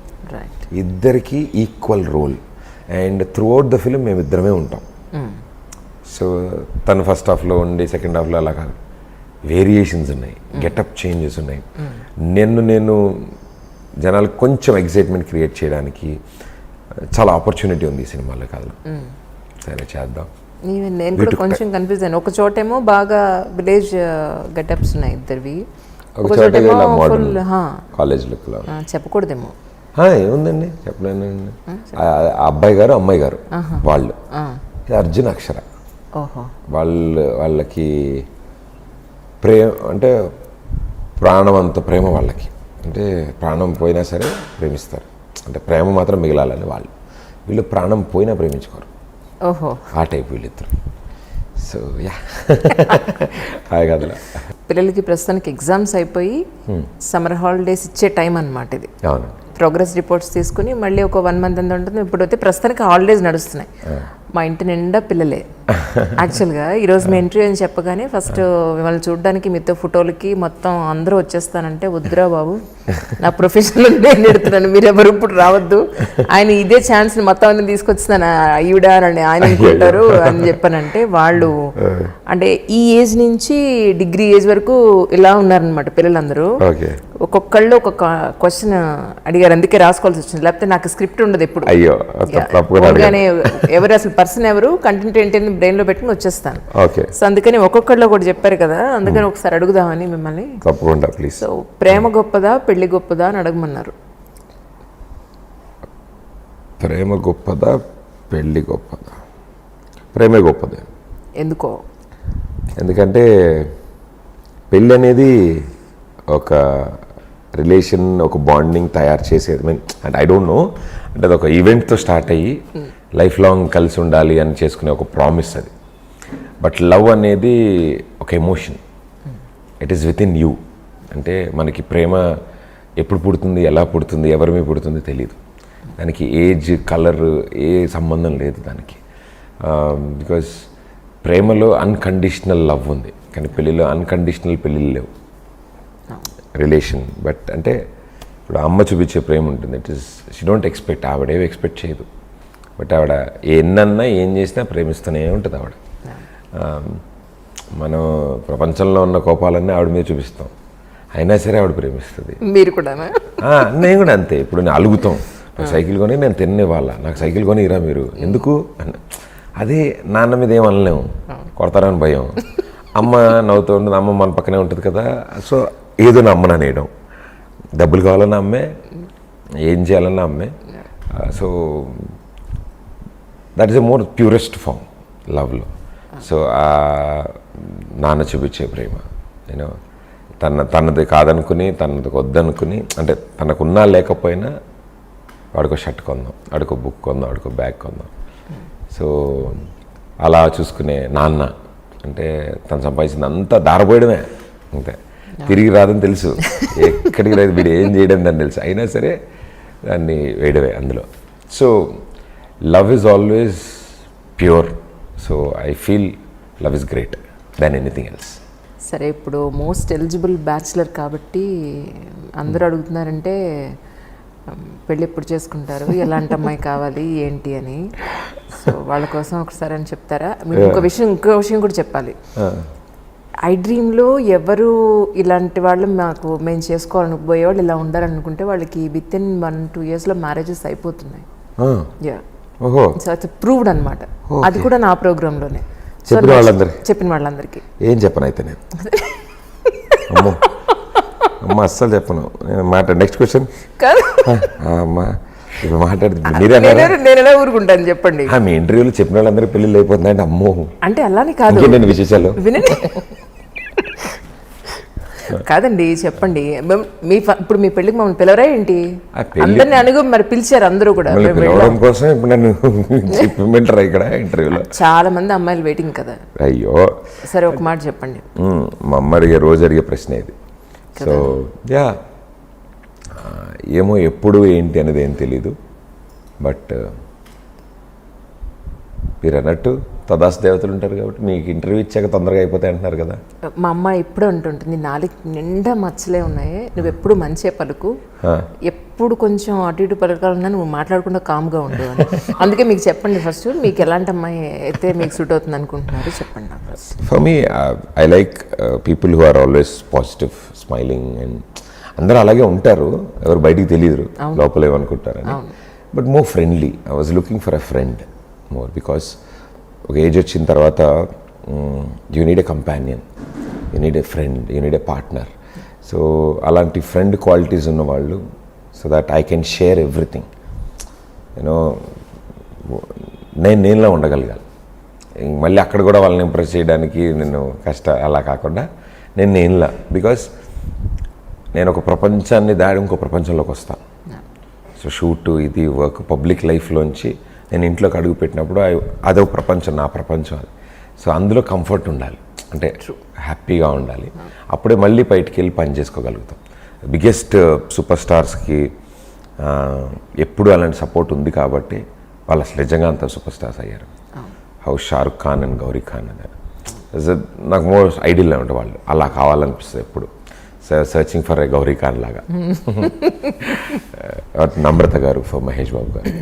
ఇద్దరికి equal role. And throughout the film మేమిద్దరమే ఉంటాం. సో తను ఫస్ట్ హాఫ్లో ఉండి సెకండ్ హాఫ్లో అలా కాదు, వేరియేషన్స్ ఉన్నాయి, గెటప్ చేంజెస్ ఉన్నాయి. నేను జనాలకు కొంచెం ఎగ్జైట్మెంట్ క్రియేట్ చేయడానికి చాలా ఆపర్చునిటీ ఉంది ఈ సినిమాలో కథలో. సరే చేద్దాం. నేను కూడా కొంచెం కన్ఫ్యూజ్ అయ్యాను. ఒక చోటేమో బాగా విలేజ్ గెటప్స్ ఉన్నాయి ఇద్దరివి, ఒక చోటేమో ఫుల్ కాలేజ్ లుక్లో. చెప్పకూడదేమో. ఏముందండి, చెప్పలేనండి. అబ్బాయి గారు అమ్మాయి గారు వాళ్ళు అర్జున్ అక్షర. వాళ్ళకి ప్రేమ అంటే ప్రాణం అంత ప్రేమ వాళ్ళకి, అంటే ప్రాణం పోయినా సరే ప్రేమిస్తారు, అంటే ప్రేమ మాత్రం మిగలాలని వీళ్ళు ప్రాణం పోయినా ప్రేమించుకోరు. ఓహో, ఆ టైప్ వీళ్ళిద్దరు. సో యా హాయ్ కదలా. పిల్లలకి ప్రస్తుతానికి ఎగ్జామ్స్ అయిపోయి సమ్మర్ హాలిడేస్ ఇచ్చే టైం అన్నమాట ఇది. అవును. ప్రోగ్రెస్ రిపోర్ట్స్ తీసుకుని మళ్ళీ ఒక 1 month అంత ఉంటుంది. ఇప్పుడు అయితే ప్రస్తుతానికి హాలిడేస్ నడుస్తున్నాయి. మా ఇంటి నిండా పిల్లలే. యాక్చువల్గా ఈరోజు మీ ఇంటర్వ్యూ అని చెప్పగానే ఫస్ట్ మిమ్మల్ని చూడడానికి మీతో ఫోటోలకి మొత్తం అందరూ వచ్చేస్తానంటే వద్దురా బాబు, నా ప్రొఫెషన్లో నేను ఎడుతున్నాను, మీరెవరు ఇప్పుడు రావద్దు, ఆయన ఇదే ఛాన్స్ని మొత్తం అన్ని తీసుకొచ్చుతాను ఈవిడ అని ఆయన అనుకుంటారు అని చెప్పానంటే వాళ్ళు అంటే ఈ ఏజ్ నుంచి డిగ్రీ ఏజ్ వరకు ఇలా ఉన్నారనమాట పిల్లలందరూ. ఒక్కొక్కళ్ళు ఒక్కొక్క క్వశ్చన్ అడిగారు, అందుకే రాసుకోవాల్సి వచ్చింది, లేకపోతే నాకు స్క్రిప్ట్ ఉండదు ఎప్పుడు. ఎవరు అసలు పర్సన్ ఎవరు, కంటెంట్ ఏంటి అని బ్రెయిన్ లో పెట్టుకుని వచ్చేస్తాను. సో అందుకని ఒక్కొక్కళ్ళు కూడా చెప్పారు కదా, అందుకని ఒకసారి అడుగుదామని మిమ్మల్ని. తప్పకుండా ప్లీజ్. సో ప్రేమ గొప్పదా పెళ్లి గొప్పదా అని అడగమన్నారు. ప్రేమ గొప్పదా పెళ్లి గొప్పదా? ప్రేమే గొప్పదే. ఎందుకో? ఎందుకంటే పెళ్ళి అనేది ఒక రిలేషన్, ఒక బాండింగ్ తయారు చేసేది. అంటే ఐ డోంట్ నో, అంటే అది ఒక ఈవెంట్తో స్టార్ట్ అయ్యి లైఫ్ లాంగ్ కలిసి ఉండాలి అని చేసుకునే ఒక ప్రామిస్ అది. బట్ లవ్ అనేది ఒక emotion, it is with in you. అంటే మనకి ప్రేమ ఎప్పుడు పుడుతుంది, ఎలా పుడుతుంది, ఎవరి మీద పుడుతుంది తెలియదు. దానికి ఏజ్, కలర్ ఏ సంబంధం లేదు దానికి. బికాజ్ ప్రేమలో అన్కండిషనల్ లవ్ ఉంది, కానీ పెళ్ళిలో అన్కండిషనల్ పెళ్ళిళ్ళు లేవు. రిలేషన్ బట్ అంటే ఇప్పుడు అమ్మ చూపించే ప్రేమ ఉంటుంది, it is she don't expect, ఆవిడేవి ఎక్స్పెక్ట్ చేయదు, బట్ ఆవిడ ఎన్నన్నా ఏం చేసినా ప్రేమిస్తూనే ఉంటుంది ఆవిడ. మనం ప్రపంచంలో ఉన్న కోపాలన్నీ ఆవిడ మీద చూపిస్తాం, అయినా సరే ఆవిడ ప్రేమిస్తుంది. మీరు కూడా? నేను కూడా అంతే. ఇప్పుడు నేను అలుగుతాం, నాకు సైకిల్ కొని నేను తినేవాళ్ళ, నాకు సైకిల్ కొని ఇరా మీరు ఎందుకు అన్న, అదే నాన్న మీద ఏం అనలేము, కొడతారని భయం. అమ్మ నవ్వుతూ ఉంటుంది, అమ్మ మన పక్కనే ఉంటుంది కదా, సో ఏదో నా అమ్మని అనేయడం, డబ్బులు కావాలన్నా అమ్మే, ఏం చేయాలన్నా అమ్మే. So that is a more purest form లవ్లో. సో నాన్న చూపించే ప్రేమ, నేను తనది కాదనుకుని, తనది వద్దనుకుని, అంటే తనకున్నా లేకపోయినా వాడికో షర్ట్ కొందాం, వాడికో బుక్ కొందాం, వాడికో బ్యాగ్ కొందాం. సో అలా చూసుకునే నాన్న, అంటే తను సంపాదించింది అంతా దారపోయడమే, అంతే, తిరిగి రాదని తెలుసు, ఎక్కడికి రాదు, వీడు ఏం చేయడం దాన్ని తెలుసు, అయినా సరే దాన్ని వేయడమే అందులో. So love is always pure. So I feel love is great than anything else. సరే, ఇప్పుడు మోస్ట్ ఎలిజిబుల్ బ్యాచులర్ కాబట్టి అందరూ అడుగుతున్నారంటే పెళ్ళి ఎప్పుడు చేసుకుంటారు, ఎలాంటి అమ్మాయి కావాలి ఏంటి అని. సో వాళ్ళ కోసం ఒకసారి అని చెప్తారా? మీరు ఇంకో విషయం కూడా చెప్పాలి. ఐ డ్రీమ్లో ఎవరు ఇలాంటి వాళ్ళు మేము చేసుకోవాలని పోయేవాళ్ళు ఇలా ఉండాలనుకుంటే వాళ్ళకి విత్ ఇన్ 1-2 yearsలో మ్యారేజెస్ అయిపోతున్నాయి. సో అది ప్రూవ్డ్ అనమాట. అది కూడా నా ప్రోగ్రాంలోనే చెప్పిన వాళ్ళందరికీ. ఏం చెప్పను అయితే నేను, అమ్మ అస్సలు చెప్పను మాట. Next question. అమ్మా ఇప్పుడు మాట్లాడుతుంది నేను ఎలా ఊరుకుంటాను చెప్పండి. మీ ఇంటర్వ్యూలో చెప్పిన వాళ్ళందరికీ పెళ్ళిళ్ళు అయిపోతున్నాయంటే అమ్మో అంటే అలానే కాదు, నేను విశేషాలు వినండి. కాదండి చెప్పండి. ఇప్పుడు మీ పెళ్ళికి మమ్మల్ని పిలవరా ఏంటి? ఆ పెళ్లి- అందరిని అడుగు, మరి పిలిచారు అందరూ కూడా. మిమ్మల్ని మేము వెళ్ళాం. పిలవడం కోసం ఇప్పుడు నన్ను చెప్పమంటారా ఇక్కడ ఇంటర్వ్యూలో? చాలా మంది అమ్మాయిలు వెయిటింగ్ కదా. అయ్యో, సరే ఒక మాట చెప్పండి. మా అమ్మ అడిగే రోజు అడిగే ప్రశ్న ఇది. సో యా, ఏమో ఎప్పుడు ఏంటి అనేది ఏం తెలీదు. బట్ మీరు అన్నట్టు తదాస్ దేవతలు ఉంటారు కాబట్టి మీకు ఇంటర్వ్యూ ఇచ్చాక తొందరగా అయిపోతాయి అంటున్నారు కదా. మా అమ్మ ఎప్పుడు అంటుంటుంది, నాలుగు నిండా మచ్చలే ఉన్నాయి, నువ్వు ఎప్పుడు మంచిగా పలుకు, ఎప్పుడు కొంచెం అటు ఇటు పలకాలన్నా నువ్వు మాట్లాడకుండా కామ్గా ఉండు అని. అందుకే మీకు చెప్పండి ఫస్ట్, మీకు ఎలాంటి అమ్మాయి అయితే మీకు సూట్ అవుతుంది అనుకుంటున్నారు చెప్పండి నాకు first. For me I like people who are always positive, smiling, and అందరూ అలాగే ఉంటారు, ఎవరు బయటికి తెలియదు లోపల ఏమనుకుంటారని. But more friendly. I was looking for a friend more, because ఒక ఏజ్ వచ్చిన తర్వాత you need a companion, you need a friend, you need a partner. So అలాంటి ఫ్రెండ్ క్వాలిటీస్ ఉన్నవాళ్ళు, so that I can share everything. You know నేనులా ఉండగలగాలి. మళ్ళీ అక్కడ కూడా వాళ్ళని ఇంప్రెస్ చేయడానికి నేను అలా కాకుండా నేనులా, బికాస్ నేను ఒక ప్రపంచాన్ని దాడి ఇంకో ప్రపంచంలోకి వస్తాను. సో షూటు, ఇది వర్క్, పబ్లిక్ లైఫ్లోంచి నేను ఇంట్లోకి అడుగు పెట్టినప్పుడు అదో ప్రపంచం, నా ప్రపంచం అది. సో అందులో కంఫర్ట్ ఉండాలి, అంటే హ్యాపీగా ఉండాలి. అప్పుడే మళ్ళీ బయటికి వెళ్ళి పని చేసుకోగలుగుతాం. బిగ్గెస్ట్ సూపర్ స్టార్స్కి ఎప్పుడు అలాంటి సపోర్ట్ ఉంది కాబట్టి వాళ్ళు అసలు నిజంగా అంత సూపర్ స్టార్స్ అయ్యారు. హౌ షారుఖ్ ఖాన్ అండ్ గౌరీ ఖాన్ అని నాకు మోర్ ఐడియల్ అంటే వాళ్ళు అలా కావాలనిపిస్తుంది ఎప్పుడు. Searching for a Gauri Khan లాగా. నమ్రత గారు ఫర్ మహేష్ బాబు గారు,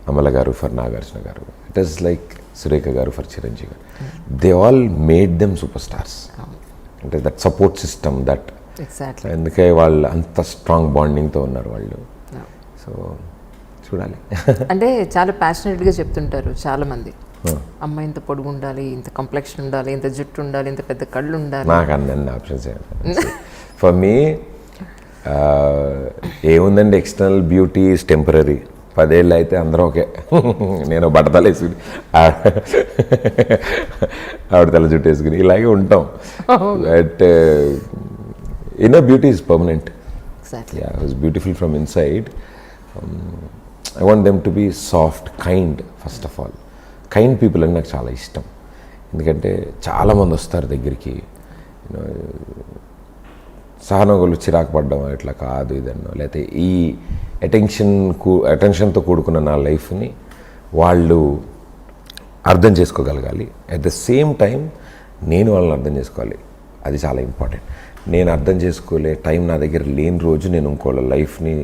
అమల గారు ఫర్ నాగార్జున గారు, ఇట్ ఈస్ లైక్ సురేఖ గారు ఫర్ చిరంజీవి గారు. They all made them super stars. అంటే దట్ సపోర్ట్ సిస్టమ్ దట్, అందుకే వాళ్ళు అంత స్ట్రాంగ్ బాండింగ్తో ఉన్నారు వాళ్ళు. సో చూడాలి. అంటే చాలా ప్యాషనెట్గా చెప్తుంటారు చాలామంది, అమ్మాయి ఇంత పొడుగు ఉండాలి, ఇంత కంప్లెక్షన్ ఉండాలి, ఇంత జుట్టు ఉండాలి, ఇంత పెద్ద కళ్ళు ఉండాలి. నాకు అన్ని ఆప్షన్స్ ఫర్ మీ ఏముందండి, ఎక్స్టర్నల్ బ్యూటీ ఈజ్ టెంపరీ. 10 ఏళ్ళు అయితే అందరం ఓకే. నేను బట్టతలు వేసుకుని ఆవిడ తల జుట్టు వేసుకుని ఇలాగే ఉంటాం. But inner beauty is permanent. It's beautiful from inside. I want them to be soft, kind. First of all kind people అని నాకు చాలా ఇష్టం. ఎందుకంటే చాలామంది వస్తారు దగ్గరికి, సహనగులు చిరాకు పడ్డం ఇట్లా కాదు ఇదన్నో, లేకపోతే ఈ అటెన్షన్తో కూడుకున్న నా లైఫ్ని వాళ్ళు అర్థం చేసుకోగలగాలి. అట్ ద సేమ్ టైం నేను వాళ్ళని అర్థం చేసుకోవాలి. అది చాలా ఇంపార్టెంట్. నేను అర్థం చేసుకోలే టైం నా దగ్గర లేని రోజు నేను ఇంకోళ్ళ లైఫ్ని,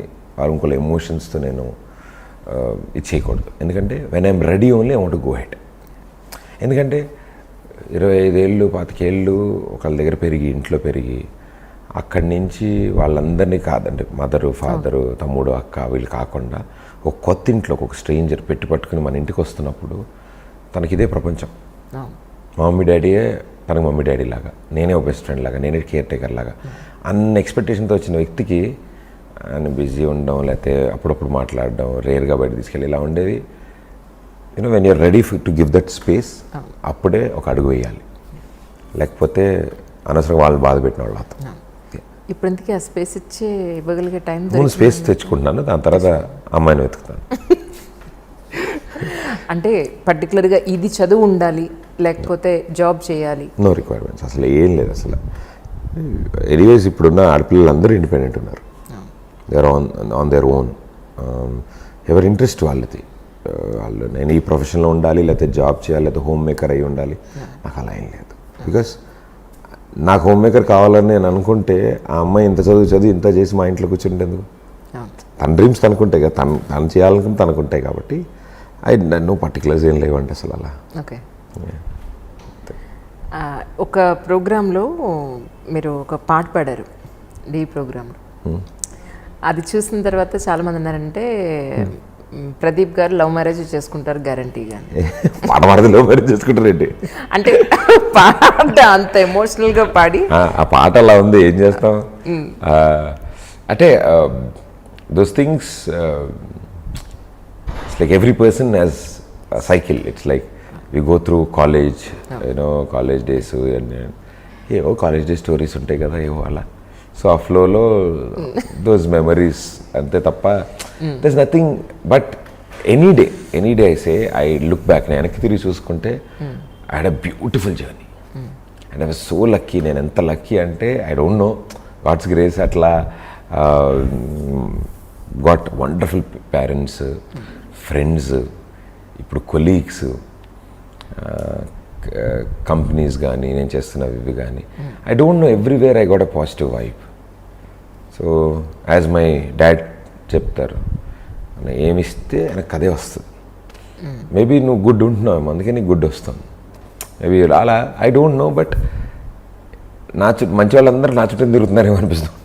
ఇంకోళ్ళ ఎమోషన్స్తో నేను ఇది చేయకూడదు. ఎందుకంటే when I'm ready only I want to go head. ఎందుకంటే 25 ఏళ్ళు 25 ఏళ్ళు ఒకళ్ళ దగ్గర పెరిగి, ఇంట్లో పెరిగి, అక్కడి నుంచి వాళ్ళందరినీ కాదండి, మదరు, ఫాదరు, తమ్ముడు, అక్క, వీళ్ళు కాకుండా ఒక కొత్త ఇంట్లో ఒక స్ట్రేంజర్ పట్టుకుని మన ఇంటికి వస్తున్నప్పుడు తనకి ఇదే ప్రపంచం. మా మమ్మీ డాడీయే తనకు మమ్మీ డాడీ లాగా, నేనే ఒక బెస్ట్ ఫ్రెండ్ లాగా, నేనే కేర్ టేకర్ లాగా అన్న ఎక్స్పెక్టేషన్తో వచ్చిన వ్యక్తికి ఆయన బిజీ ఉండడం, లేకపోతే అప్పుడప్పుడు మాట్లాడడం, రేర్గా బయట తీసుకెళ్ళి ఇలా ఉండేది. You know when you're ready to give that space, అప్పుడే ఒక అడుగు వేయాలి. లేకపోతే అనవసరంగా వాళ్ళు బాధ పెట్టిన వాళ్ళు అవుతాం. ఇప్పుడు ఇంతకీ ఆ స్పేస్ ఇచ్చే ఇవ్వగలిగే టైం ముందు స్పేస్ తెచ్చుకుంటున్నాను, దాని తర్వాత అమ్మాయిని వెతుకుతాను. అంటే పర్టికులర్గా ఇది చదువు ఉండాలి, లేకపోతే జాబ్ చేయాలి, నో రిక్వైర్మెంట్స్ అసలు ఏం లేదు. అసలు ఎనీవేస్ ఇప్పుడున్న ఆడపిల్లలు అందరూ ఇండిపెండెంట్ ఉన్నారు. They are on their own. ఎవరి ఇంట్రెస్ట్ వాళ్ళది. వాళ్ళు నేను ఈ ప్రొఫెషన్లో ఉండాలి, లేకపోతే జాబ్ చేయాలి, లేకపోతే హోమ్ మేకర్ అయి ఉండాలి, నాకు అలా ఏం లేదు. బికాస్ నాకు హోమ్ మేకర్ కావాలని నేను అనుకుంటే ఆ అమ్మాయి ఇంత చదివి ఇంత చేసి మా ఇంట్లో కూర్చుంటేందుకు? తన డ్రీమ్స్ తనుకుంటాయి కదా, తను చేయాలనుకుని తనుకుంటాయి. కాబట్టి నన్ను పర్టికులర్స్ ఏం లేవండి అసలు అలా. ఓకే. ఒక ప్రోగ్రాంలో మీరు ఒక పాట పాడారు, డి ప్రోగ్రాంలో. అది చూసిన తర్వాత చాలామంది అన్నారంటే ప్రదీప్ గారు లవ్ మ్యారేజ్ చేసుకుంటారు గ్యారంటీగా. పాట పాడితే లవ్ మ్యారేజ్ చేసుకుంటారండి అంటే పాట అంత ఎమోషనల్గా పాడి, ఆ పాట అలా ఉంది, ఏం చేస్తాం. అంటే those things it's like every person has cycle. It's like we go through college, you know college days, ఏవో కాలేజ్ డే స్టోరీస్ ఉంటాయి కదా, ఏవో అలా సో ఆ ఫ్లోలో దోస్ మెమరీస్ అంతే తప్ప there's nothing. But any day I say I look back, నేను వెనక్కి తిరిగి చూసుకుంటే I had a beautiful journey and I was so lucky. నేను ఎంత లక్కీ అంటే I don't know, God's grace అట్లా గాట్ వండర్ఫుల్ పేరెంట్స్, ఫ్రెండ్స్, ఇప్పుడు కొలీగ్స్, కంపెనీస్ కానీ నేను చేస్తున్నవి ఇవి కానీ I don't know, everywhere I got a positive vibe. So as my dad చెప్తారు, ఏమిస్తే ఆయనకు అదే వస్తుంది. మేబీ నువ్వు గుడ్ ఉంటున్నావు అందుకే నీకు గుడ్ వస్తుంది, మేబీ అలా ఐ డోంట్ నో. బట్ మంచి వాళ్ళందరూ నా చుట్టూ తిరుగుతున్నారేమో అనిపిస్తుంది.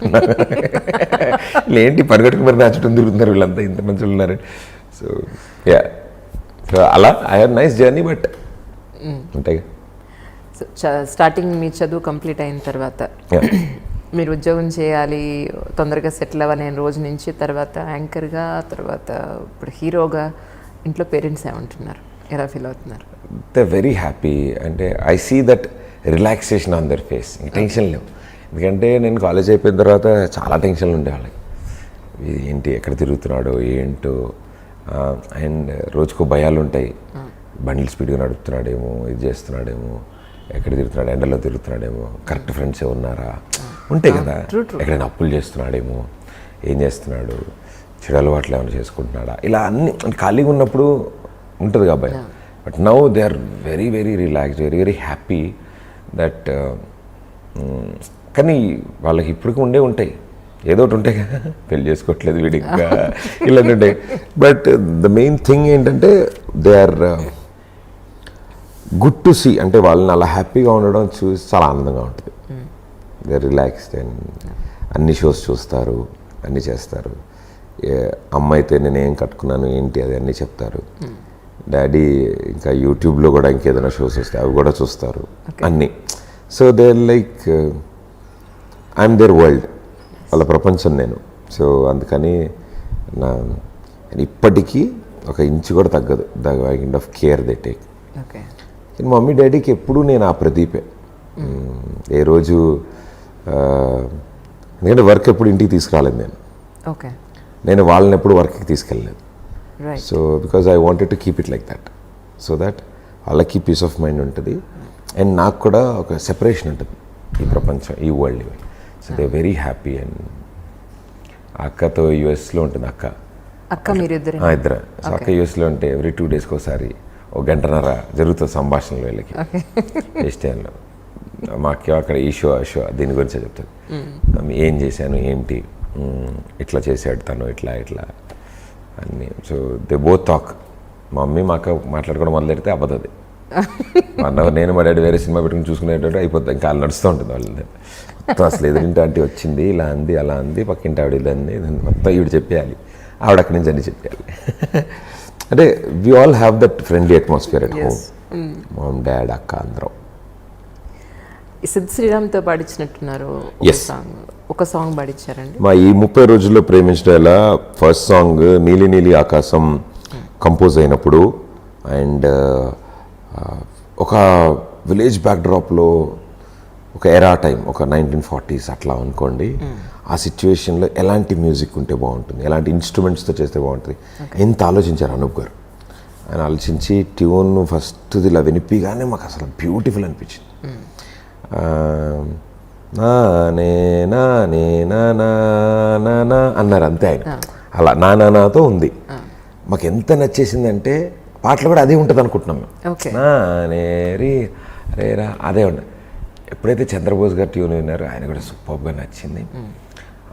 ఏంటి పరిగెట్టుకు మరి నా చుట్టూ తిరుగుతున్నారు వీళ్ళంతా, ఇంత మంచి వాళ్ళు ఉన్నారు. సో యా, సో అలా I have nice journey. But అంతే. స్టార్టింగ్ మీ చదువు కంప్లీట్ అయిన తర్వాత మీరు ఉద్యోగం చేయాలి, తొందరగా సెటిల్ అవ్వాలి నేను రోజు నుంచి, తర్వాత యాంకర్గా, తర్వాత ఇప్పుడు హీరోగా, ఇంట్లో పేరెంట్స్ ఏమంటున్నారు, ఎలా ఫీల్ అవుతున్నారు? They very happy. అంటే I see that relaxation on their face. ఇంక టెన్షన్ లేవు. ఎందుకంటే నేను కాలేజ్ అయిపోయిన తర్వాత చాలా టెన్షన్లు ఉండే వాళ్ళకి, ఏంటి ఎక్కడ తిరుగుతున్నాడో ఏంటో, అండ్ రోజుకో భయాలు ఉంటాయి. బండిల్ స్పీడ్గా నడుపుతున్నాడేమో, ఇది చేస్తున్నాడేమో, ఎక్కడ తిరుగుతున్నాడు, ఎండలో తిరుగుతున్నాడేమో, కరెక్ట్ ఫ్రెండ్సే ఉన్నారా, ఉంటాయి కదా, ఎక్కడైనా అప్పులు చేస్తున్నాడేమో, ఏం చేస్తున్నాడు, చెడు అలవాట్లు ఏమైనా చేసుకుంటున్నాడా, ఇలా అన్ని ఖాళీగా ఉన్నప్పుడు ఉంటుంది కాబట్టి. But now they are very very relaxed, very very happy that. కానీ వాళ్ళకి ఇప్పటికీ ఉంటాయి, ఏదో ఒకటి ఉంటాయి కదా, పెళ్లి చేసుకోవట్లేదు వీడిగా, ఇలాంటి ఉంటాయి. బట్ ద మెయిన్ థింగ్ ఏంటంటే they are good to see. అంటే వాళ్ళని అలా హ్యాపీగా ఉండడం చూసి చాలా ఆనందంగా ఉంటుంది. దే ఆర్ రిలాక్స్డ్ అండ్ అన్ని షోస్ చూస్తారు, అన్నీ చేస్తారు. అమ్మ అయితే నేను ఏం కట్టుకున్నాను ఏంటి అది అన్నీ చెప్తారు. డాడీ ఇంకా యూట్యూబ్లో కూడా ఇంకేదైనా షోస్ వస్తాయి అవి కూడా చూస్తారు అన్నీ. So they are like I'm their world, వాళ్ళ ప్రపంచం నేను. సో అందుకని ఇప్పటికీ ఒక ఇంచు కూడా తగ్గదు the kind of care they take. కానీ మమ్మీ డాడీకి ఎప్పుడూ నేను ఆ ప్రదీపే. ఏ రోజు ఎందుకంటే వర్క్ ఎప్పుడు ఇంటికి తీసుకురాలేదు నేను వాళ్ళని ఎప్పుడు వర్క్కి తీసుకెళ్ళలేదు. So because I wanted to keep it like that, so that వాళ్ళకి పీస్ ఆఫ్ మైండ్ ఉంటుంది అండ్ నాకు కూడా ఒక సెపరేషన్ ఉంటుంది ఈ ప్రపంచం, ఈ world. So they very happy. And అక్కతో యూఎస్లో ఉంటుంది అక్క మీరిద్దరు. సో అక్క యూఎస్లో ఉంటే ఎవ్రీ 2 days ఒకసారి ఒక గంటన్నర జరుగుతుంది సంభాషణలు వీళ్ళకి ఎస్టీఎన్లో. మా అక్క అక్కడ ఈ షో ఆ షో దీని గురించే చెప్తుంది, ఏం చేశాను ఏంటి, ఇట్లా చేసాడు తను, ఇట్లా అన్నీ. So they both talk. మా మమ్మీ మా అక్క మాట్లాడుకోవడం మొదలెడితే అవ్వదు. నేను మా డాడీ వేరే సినిమా పెట్టుకుని చూసుకునేటట్టు అయిపోతుంది, ఇంకా వాళ్ళు నడుస్తూ ఉంటుంది వాళ్ళని. మొత్తం అసలు ఎదురింటి ఆంటీ వచ్చింది, ఇలా అంది అలా అంది, పక్కింటి ఆవిడ ఇలా అంది, మొత్తం ఈవిడ చెప్పేయాలి, ఆవిడ అక్కడి నుంచి అన్నీ చెప్పేయాలి. అంటే we all have that friendly atmosphere at home, mom dad అక్క అందరం. సిద్ శ్రీరామ్తో పాడించినట్టున్నారు ఒక సాంగ్ పాడించారండి. మా ఈ 30 రోజుల్లో ప్రేమించడం ఎలా ఫస్ట్ సాంగ్ నీలి నీలి ఆకాశం కంపోజ్ అయినప్పుడు, అండ్ ఒక విలేజ్ బ్యాక్డ్రాప్లో ఒక ఎరా టైం, ఒక 1940s అట్లా అనుకోండి. ఆ సిచ్యువేషన్లో ఎలాంటి మ్యూజిక్ ఉంటే బాగుంటుంది, ఎలాంటి ఇన్స్ట్రుమెంట్స్తో చేస్తే బాగుంటుంది, ఎంత ఆలోచించారు అనూప్ గారు. ఆయన ఆలోచించి ట్యూన్ ఫస్ట్ ఇలా వినిపిగానే మాకు అసలు బ్యూటిఫుల్ అనిపించింది. అన్నారు అంతే ఆయన, అలా నాతో ఉంది. మాకు ఎంత నచ్చేసిందంటే పాటలు కూడా అదే ఉంటుంది అనుకుంటున్నాం మేము. రేరా అదే ఉండే. ఎప్పుడైతే చంద్రబోస్ గారు ట్యూన్ విన్నారో ఆయన కూడా సూపర్గా నచ్చింది.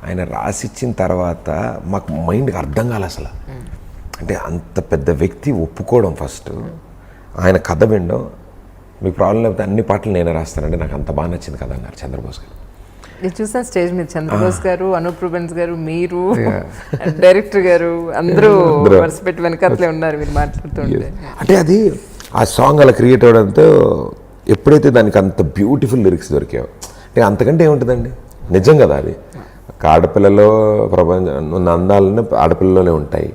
ఆయన రాసిచ్చిన తర్వాత మాకు మైండ్కి అర్థం కాలే అసలు. అంటే అంత పెద్ద వ్యక్తి ఒప్పుకోవడం ఫస్ట్, ఆయన కథ వినడం, మీకు ప్రాబ్లం లేకపోతే అన్ని పాటలు నేనే రాస్తానంటే నాకు అంత బాగా నచ్చింది కదా అన్నారు చంద్రబోస్ గారు. నేను చూసాను స్టేజ్ మీద చంద్రబోస్ గారు, అనూప్ రూబెన్స్ గారు, మీరు, డైరెక్టర్ గారు అందరూ వరుస పెట్టి వెనకాతలే ఉన్నారు మీరు మాట్లాడుతుంటే. అంటే అది ఆ సాంగ్ అలా క్రియేట్ అవ్వడంతో ఎప్పుడైతే దానికి అంత బ్యూటిఫుల్ లిరిక్స్ దొరికాయో, అంటే అంతకంటే ఏముంటుందండి, నిజం కదా అది. ఆడపిల్లలో ప్రపంచం ఉన్న అందాలన్నీ ఆడపిల్లలోనే ఉంటాయి.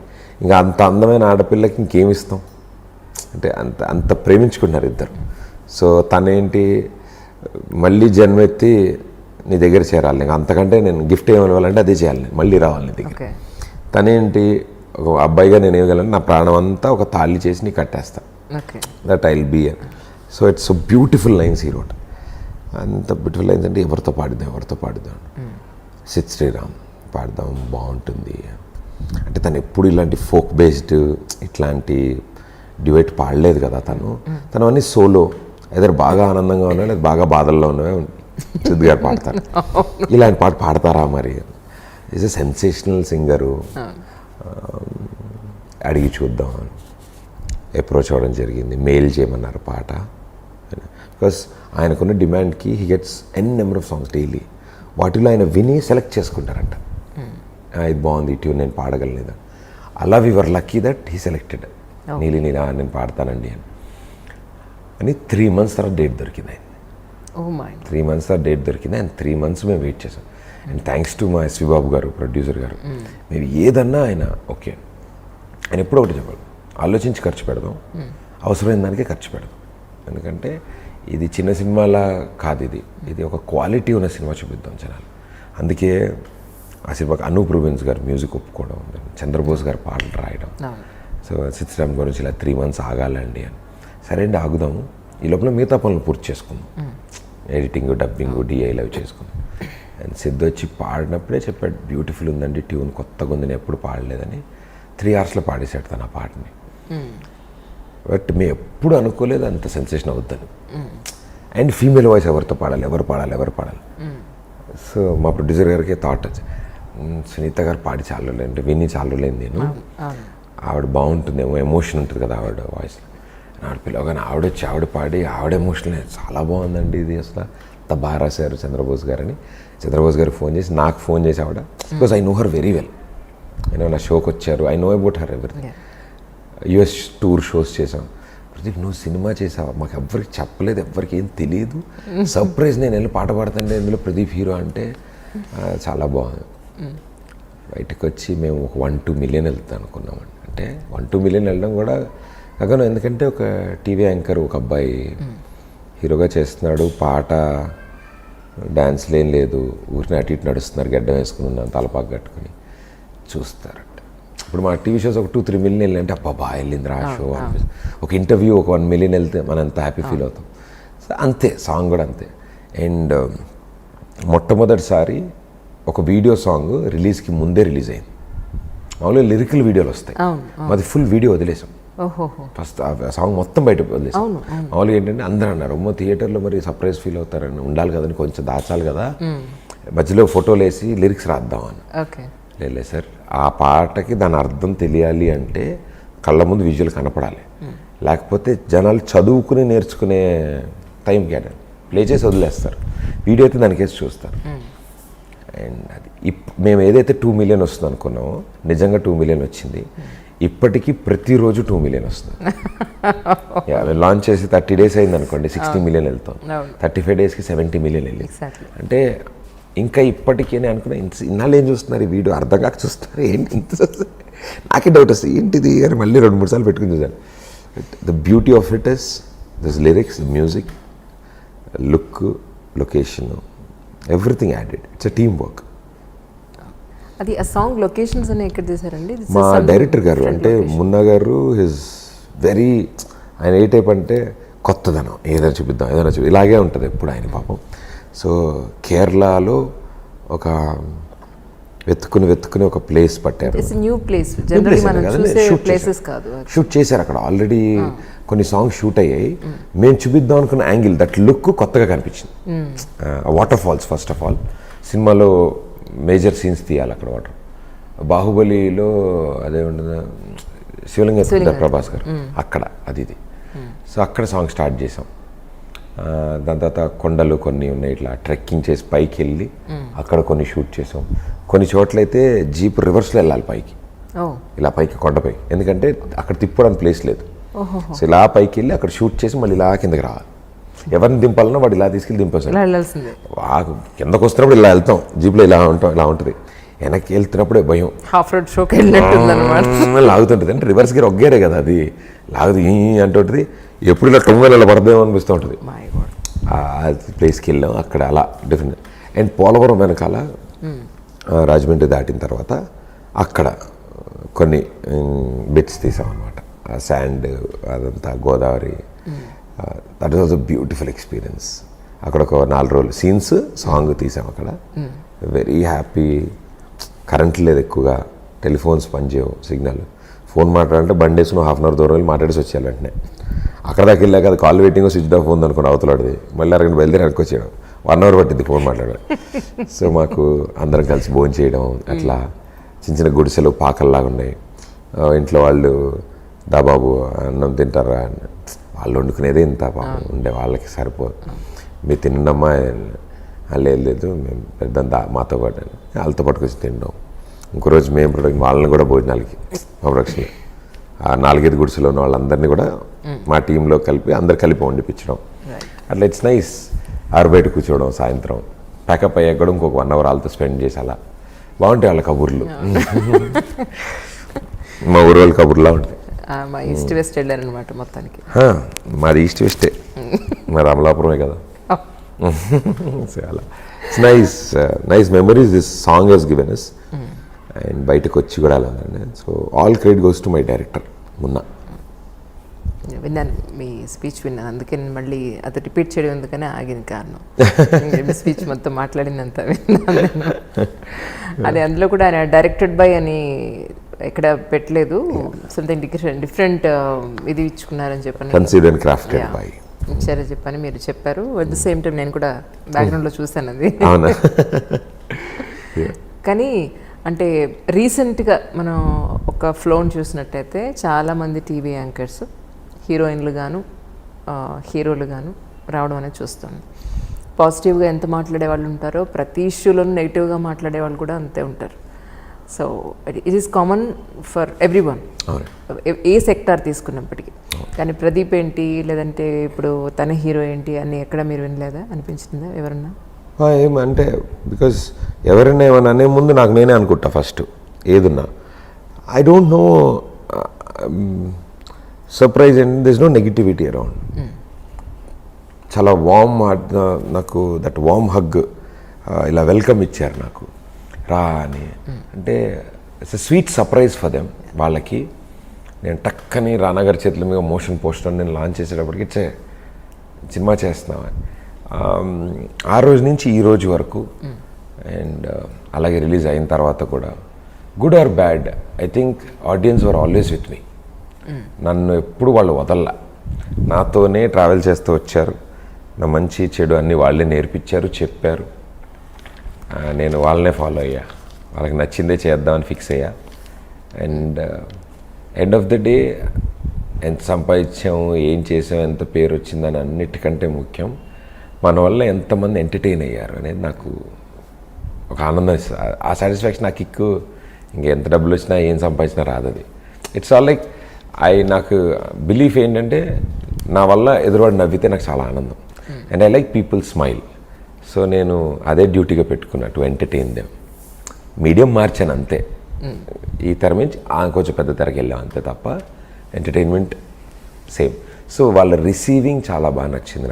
ఇంకా అంత అందమైన ఆడపిల్లకి ఇంకేమిస్తాం, అంటే అంత ప్రేమించుకుంటున్నారు ఇద్దరు. సో తనేంటి మళ్ళీ జన్మెత్తి నీ దగ్గర చేరాలి, ఇంకా అంతకంటే నేను గిఫ్ట్ ఏమవ్వాలంటే అదే చేయాలి, నేను మళ్ళీ రావాలి నీ దగ్గర. ఓకే. తనేంటి, ఒక అబ్బాయిగా నేను ఏమగలను, నా ప్రాణం అంతా ఒక తాళి చేసి నీకు కట్టేస్తా, okay. That I will be. So it's so beautiful lines ఈ రోడ్. అంత బ్యూటిఫుల్ లైన్స్ అంటే ఎవరితో పాడిద్దాం సిద్ శ్రీరామ్ పాడదాం బాగుంటుంది అంటే, తను ఎప్పుడు ఇలాంటి ఫోక్ బేస్డ్ ఇట్లాంటి డ్యూయట్ పాడలేదు కదా తను అన్నీ సోలో, ఎదరు బాగా ఆనందంగా ఉన్నా లేదా బాగా బాధల్లో ఉన్నవే సిద్ధ్ గారు పాడతారు. ఇలాంటి పాట పాడతారా మరి? Is a sensational singer. అడిగి చూద్దాం అప్రోచ్ అవ్వడం జరిగింది, మెయిల్ చేయమన్నారు పాట. బికాస్ ఆయనకున్న డిమాండ్కి he gets number of songs daily. వాటిలో ఆయన విని సెలెక్ట్ చేసుకుంటారంట, ఇది బాగుంది ఈ ట్యూన్ నేను పాడగలను. అలా we are lucky that he selected నీలి నేను పాడతానండి అని 3 months తర్వాత డేట్ దొరికింది. 3 months తర్వాత డేట్ దొరికింది. అండ్ 3 months మేము వెయిట్ చేసాం. అండ్ థ్యాంక్స్ టు మా ఎస్వి బాబు గారు, ప్రొడ్యూసర్ గారు. మేము ఏదన్నా ఆయన ఓకే, ఆయన ఎప్పుడో ఒకటి చెప్పాలి, ఆలోచించి ఖర్చు పెడదాం, అవసరమైన దానికే ఖర్చు పెడదాం. ఎందుకంటే ఇది చిన్న సినిమాలా కాదు, ఇది ఒక క్వాలిటీ ఉన్న సినిమా చూపిద్దాం జనాలు. అందుకే ఆ సినిమాకి అనూప్ రూబెన్స్ గారు మ్యూజిక్ ఒప్పుకోవడం, చంద్రబోస్ గారు పాటలు రాయడం. సో సిద్ శ్రీరామ్ గురించి ఇలా 3 months ఆగాలండి అని. సరే అండి ఆగుదాము, ఈ లోపల మిగతా పనులు పూర్తి చేసుకుందాం, ఎడిటింగ్, డబ్బింగ్, డిఐలు అవి చేసుకుందాం. అండ్ సిద్ధ వచ్చి పాడినప్పుడే చెప్పాడు, బ్యూటిఫుల్ ఉందండి ట్యూన్, కొత్తగా ఉంది, నేను ఎప్పుడు పాడలేదని. 3 hours పాడేశాడు తను ఆ పాటని. బట్ మేము ఎప్పుడు అనుకోలేదు అంత సెన్సేషన్ అవుద్దని. అండ్ ఫీమేల్ వాయిస్ ఎవరితో పాడాలి, ఎవరు పాడాలి. సో మా ప్రొడ్యూసర్ గారికి థాట్ వచ్చి, సునీత గారు పాడి చాలా రోజులు అంటే విని చాలా రోజులైంది నేను, ఆవిడ బాగుంటుందేమో, ఎమోషన్ ఉంటుంది కదా ఆవిడ వాయిస్లో. ఆవిడ పిల్లగానే ఆవిడ పాడి ఆవిడ ఎమోషనల్ చాలా బాగుందండి ఇది, అసలు అంత బాగా రాశారు చంద్రబోస్ గారు అని. చంద్రబోస్ గారు ఫోన్ చేసి నాకు ఫోన్ చేసి ఆవిడ, because I know her very well, నేను నా షోకి వచ్చారు, I know about her everything. US tour shows చేసాం. ప్రదీప్ నువ్వు సినిమా చేసావా, మాకు ఎవ్వరికి చెప్పలేదు, ఎవ్వరికి ఏం తెలియదు, సర్ప్రైజ్ నేను వెళ్ళి పాట పాడుతుంటే ఇందులో ప్రదీప్ హీరో అంటే చాలా బాగుంది. బయటకు వచ్చి మేము ఒక 1-2 million వెళ్తాం అనుకున్నామండి. అంటే 1-2 million వెళ్ళడం కూడా కాగా, ఎందుకంటే ఒక టీవీ యాంకర్ ఒక అబ్బాయి హీరోగా చేస్తున్నాడు, పాట డ్యాన్స్లు ఏం లేదు, ఊరిని అటు ఇటు నడుస్తున్నారు, గడ్డం వేసుకుని ఉన్నాను, తలపాకు కట్టుకుని చూస్తారంట. ఇప్పుడు మా టీవీ షోస్ ఒక 2-3 million వెళ్ళింటే అబ్బా బాగా వెళ్ళింది రా షో అనిపిస్తుంది. ఒక ఇంటర్వ్యూ ఒక 1 million వెళ్తే మనం ఎంత హ్యాపీ ఫీల్ అవుతాం. సో అంతే సాంగ్ కూడా అంతే. అండ్ మొట్టమొదటిసారి ఒక వీడియో సాంగ్ రిలీజ్కి ముందే రిలీజ్ అయింది. మామూలుగా లిరికల్ వీడియోలు వస్తాయి, మాది ఫుల్ వీడియో వదిలేసాం. ఫస్ట్ ఆ సాంగ్ మొత్తం బయట వదిలేసాం. మామూలుగా ఏంటంటే అందరూ అన్నారు, అమ్మో థియేటర్లో మరి సర్ప్రైజ్ ఫీల్ అవుతారని, ఉండాలి కదని కొంచెం దాచాలి కదా, మధ్యలో ఫోటోలు వేసి లిరిక్స్ రాద్దామని. లేదు సార్, ఆ పాటకి దాని అర్థం తెలియాలి అంటే కళ్ళ ముందు విజువల్ కనపడాలి, లేకపోతే జనాలు చదువుకుని నేర్చుకునే టైం కేటాలి, ప్లే చేసి వదిలేస్తారు, వీడియో అయితే దానికేసి చూస్తారు. అండ్ అది మేము ఏదైతే 2 million వస్తుంది అనుకున్నామో నిజంగా 2 million వచ్చింది. ఇప్పటికీ ప్రతిరోజు 2 million వస్తుంది. లాంచ్ చేసి 30 days అయింది అనుకోండి, 60 million వెళ్తాం. 35 daysకి 70 million వెళ్ళి, అంటే ఇంకా ఇప్పటికీ నేను అనుకున్నా ఇన్నాళ్ళు ఏం చూస్తున్నారు, ఈ వీడియో అర్థం కాక చూస్తున్నారు ఏంటి ఇంత, నాకే డౌట్ వస్తుంది ఏంటిది అని మళ్ళీ 2-3 సార్లు పెట్టుకుని చూసాను. The beauty of it is this lyrics, music, look, location, everything added. It's a team work. అది ఆ సాంగ్ లొకేషన్స్ అని ఎక్కడ చేశారండి? మా డైరెక్టర్ గారు అంటే మున్నా గారు హిజ్ వెరీ, ఆయన ఏ టైప్ అంటే కొత్తదనం, ఏదైనా చూపిద్దాం ఇలాగే ఉంటుంది ఎప్పుడు ఆయన పాపం. సో కేరళలో ఒక వెతుకుని ఒక ప్లేస్ పట్టారు. షూట్ చేశారు అక్కడ ఆల్రెడీ, కొన్ని సాంగ్స్ షూట్ అయ్యాయి. మేము చూపిద్దాం అనుకున్న యాంగిల్, దట్ లుక్ కొత్తగా కనిపించింది. Waterfalls first of all, సినిమాలో మేజర్ సీన్స్ తీయాలి అక్కడ. వాటర్ బాహుబలిలో అదే ఉండదు, శివలింగ ప్రభాస్ గారు అక్కడ అది. సో అక్కడ సాంగ్ స్టార్ట్ చేసాం. దాని తర్వాత కొండలు కొన్ని ఉన్నాయి, ఇట్లా ట్రెక్కింగ్ చేసి పైకి వెళ్ళి అక్కడ కొన్ని షూట్ చేసాం. కొన్ని చోట్లయితే జీప్ రివర్స్లో వెళ్ళాలి పైకి, ఇలా పైకి కొండపై, ఎందుకంటే అక్కడ తిప్పడానికి ప్లేస్ లేదు. సో ఇలా పైకి వెళ్ళి అక్కడ షూట్ చేసి మళ్ళీ ఇలా కిందకి రావాలి. ఎవరిని దింపాలన్నా వాడు ఇలా తీసుకెళ్ళి దింపేస్తాడు. కిందకు వస్తున్నప్పుడు ఇలా వెళ్తాం, జీప్లో ఇలా ఉంటుంది. వెనక్కి వెళ్తున్నప్పుడే భయం, హాఫ్ రోడ్ షోకి వెళ్ళినట్టు లాగుతుంటుంది. అంటే రివర్స్ గేర్ ఒగ్గేరే కదా, అది లాగుతూ అంటుంటుంది. ఎప్పుడు ఇలా 90 పడదేమో అనిపిస్తూ ఉంటుంది. ఆ ప్లేస్కి వెళ్ళాం, అక్కడ అలా డిఫరెంట్. అండ్ పోలవరం వెనకాల రాజమండ్రి దాటిన తర్వాత అక్కడ కొన్ని బిట్స్ తీసామన్నమాట. ఆ శాండ్ అదంతా Godavari, that was a beautiful experience. అక్కడ ఒక 4 రోజులు సీన్స్ సాంగ్ తీసాం అక్కడ. Very happy. కరెంట్ లేదు ఎక్కువగా, టెలిఫోన్స్ పనిచేయవు, సిగ్నల్. ఫోన్ మాట్లాడాలంటే బండి వేసుకుని 1/2 అవర్ దూరం వెళ్ళి మాట్లాడేసి వచ్చేయాలి వెంటనే. అక్కడ దాకా వెళ్ళాక అది కాల్ వెయిటింగ్ స్విచ్ ఆఫ్ ఉంది అనుకుని అవతలాడిది, మళ్ళీ అరగంట బయలుదేరి అక్కడికి వచ్చాడు. 1 అవర్ పట్టింది ఫోన్ మాట్లాడాలి. సో మాకు అందరం కలిసి భోజనం చేయడం, అట్లా చిన్న చిన్న గుడిసెలు పాకల్లాగా ఉన్నాయి. ఇంట్లో వాళ్ళు బాబు అన్నం తింటారా, వాళ్ళు వండుకునేదే ఇంత పాపం ఉండే, వాళ్ళకి సరిపోదు, మీరు తిన్నమ్మా, లేదు మేము పెద్దంతా మాతో పాటు వాళ్ళతో పట్టుకొచ్చి తినడం. ఇంకో రోజు మేము వాళ్ళని కూడా భోజనాలకి మా ప్రొడక్షన్ ఆ 4-5 గుడిసెలో ఉన్న వాళ్ళందరినీ కూడా మా టీంలో కలిపి అందరు కలిపి వండిపించడం. అట్లా ఇట్స్ నైస్. ఆరు బయట కూర్చోవడం, సాయంత్రం ప్యాకప్ అయ్యాక కూడా ఇంకొక 1 అవర్ వాళ్ళతో స్పెండ్ చేసి అలా బాగుంటాయి వాళ్ళ కబుర్లు. మా ఊరు వాళ్ళ కబుర్లా ఉంటాయి. మా ఈస్ట్ వెస్ట్ వెళ్ళారనమాట మొత్తానికి. మాది ఈస్ట్ వెస్టే, మాది అమలాపురమే కదా. అలా it's nice nice memories this song has given us. And బయటకు వచ్చి కూడా అలా ఉందండి. So all credit goes to my director Munna. విన్నాను మీ స్పీచ్, విన్నాను, అందుకే నేను మళ్ళీ అది రిపీట్ చేయడం ఎందుకనే ఆగింది కారణం. స్పీచ్ మొత్తం మాట్లాడిందంతా విన్నాను. అది అందులో కూడా ఆయన డైరెక్టెడ్ బై అని ఎక్కడ పెట్టలేదు, సంథింగ్ డిఫరెంట్ ఇది ఇచ్చుకున్నారని చెప్పని, కన్సిడర్డ్ క్రాఫ్టెడ్ బై ఇచ్చారని చెప్పని మీరు చెప్పారు. అట్ ద సేమ్ టైం నేను కూడా బ్యాక్గ్రౌండ్లో చూశాను అది. అవునా? కానీ అంటే రీసెంట్గా మనం ఒక ఫ్లోని చూసినట్టయితే చాలామంది టీవీ యాంకర్స్ హీరోయిన్లు గాను హీరోలు గాను రావడం అనేది చూస్తాం. పాజిటివ్గా ఎంత మాట్లాడే వాళ్ళు ఉంటారో ప్రతి ఇష్యూలోనూ నెగిటివ్గా మాట్లాడే వాళ్ళు కూడా అంతే ఉంటారు. So it is common for everyone, ఏ సెక్టార్ తీసుకున్నప్పటికీ. కానీ ప్రదీప్ ఏంటి, లేదంటే ఇప్పుడు తన హీరో ఏంటి అని ఎక్కడ మీరు వినలేదా, అనిపించిందా ఎవరన్నా? ఏమంటే బికాజ్ ఎవరైనా ఏమన్నా అనే ముందు నాకు నేనే అనుకుంటా ఫస్ట్ ఏదున్నా. I don't know, surprise and this no negativity around. చాలా వార్మ్ నాకు దట్ వార్మ్ హగ్, ఇలా వెల్కమ్ ఇచ్చారు నాకు రా అని. అంటే it's a sweet surprise for them. వాళ్ళకి నేను టక్కని రానాగారి చేతుల మీద మోషన్ పోస్టర్ నేను లాంచ్ చేసేటప్పటికి సినిమా చేస్తున్నామని ఆ రోజు నుంచి ఈ రోజు వరకు, అండ్ అలాగే రిలీజ్ అయిన తర్వాత కూడా good or bad, I think audience were always with me. నన్ను ఎప్పుడు వాళ్ళు వదల్లా, నాతోనే ట్రావెల్ చేస్తూ వచ్చారు. నా మంచి చెడు అన్నీ వాళ్ళే నేర్పించారు, చెప్పారు. నేను వాళ్ళనే ఫాలో అయ్యా, వాళ్ళకి నచ్చిందే చేద్దామని ఫిక్స్ అయ్యా. And end of the day ఎంత సంపాదించాము, ఏం చేసాము, ఎంత పేరు వచ్చిందని అన్నిటికంటే ముఖ్యం మన వల్ల ఎంతమంది ఎంటర్టైన్ అయ్యారు అనేది నాకు ఒక ఆనందం ఇస్తుంది. ఆ సాటిస్ఫాక్షన్, ఆ కిక్కు ఇంకెంత డబ్బులు వచ్చినా ఏం సంపాదించినా రాదు. అది ఇట్స్ ఆల్ లైక్ నాకు బిలీఫ్ ఏంటంటే నా వల్ల ఎదురువాడు నవ్వితే నాకు చాలా ఆనందం. And I like people smile. So నేను అదే డ్యూటీగా పెట్టుకున్నా, టు ఎంటర్టైన్ దెమ్. మీడియం మార్చాను అంతే. ఈ తెర నుంచి కొంచెం పెద్ద తెరకి వెళ్ళాం అంతే తప్ప ఎంటర్టైన్మెంట్ సేమ్. సో వాళ్ళ రిసీవింగ్ చాలా బాగా నచ్చింది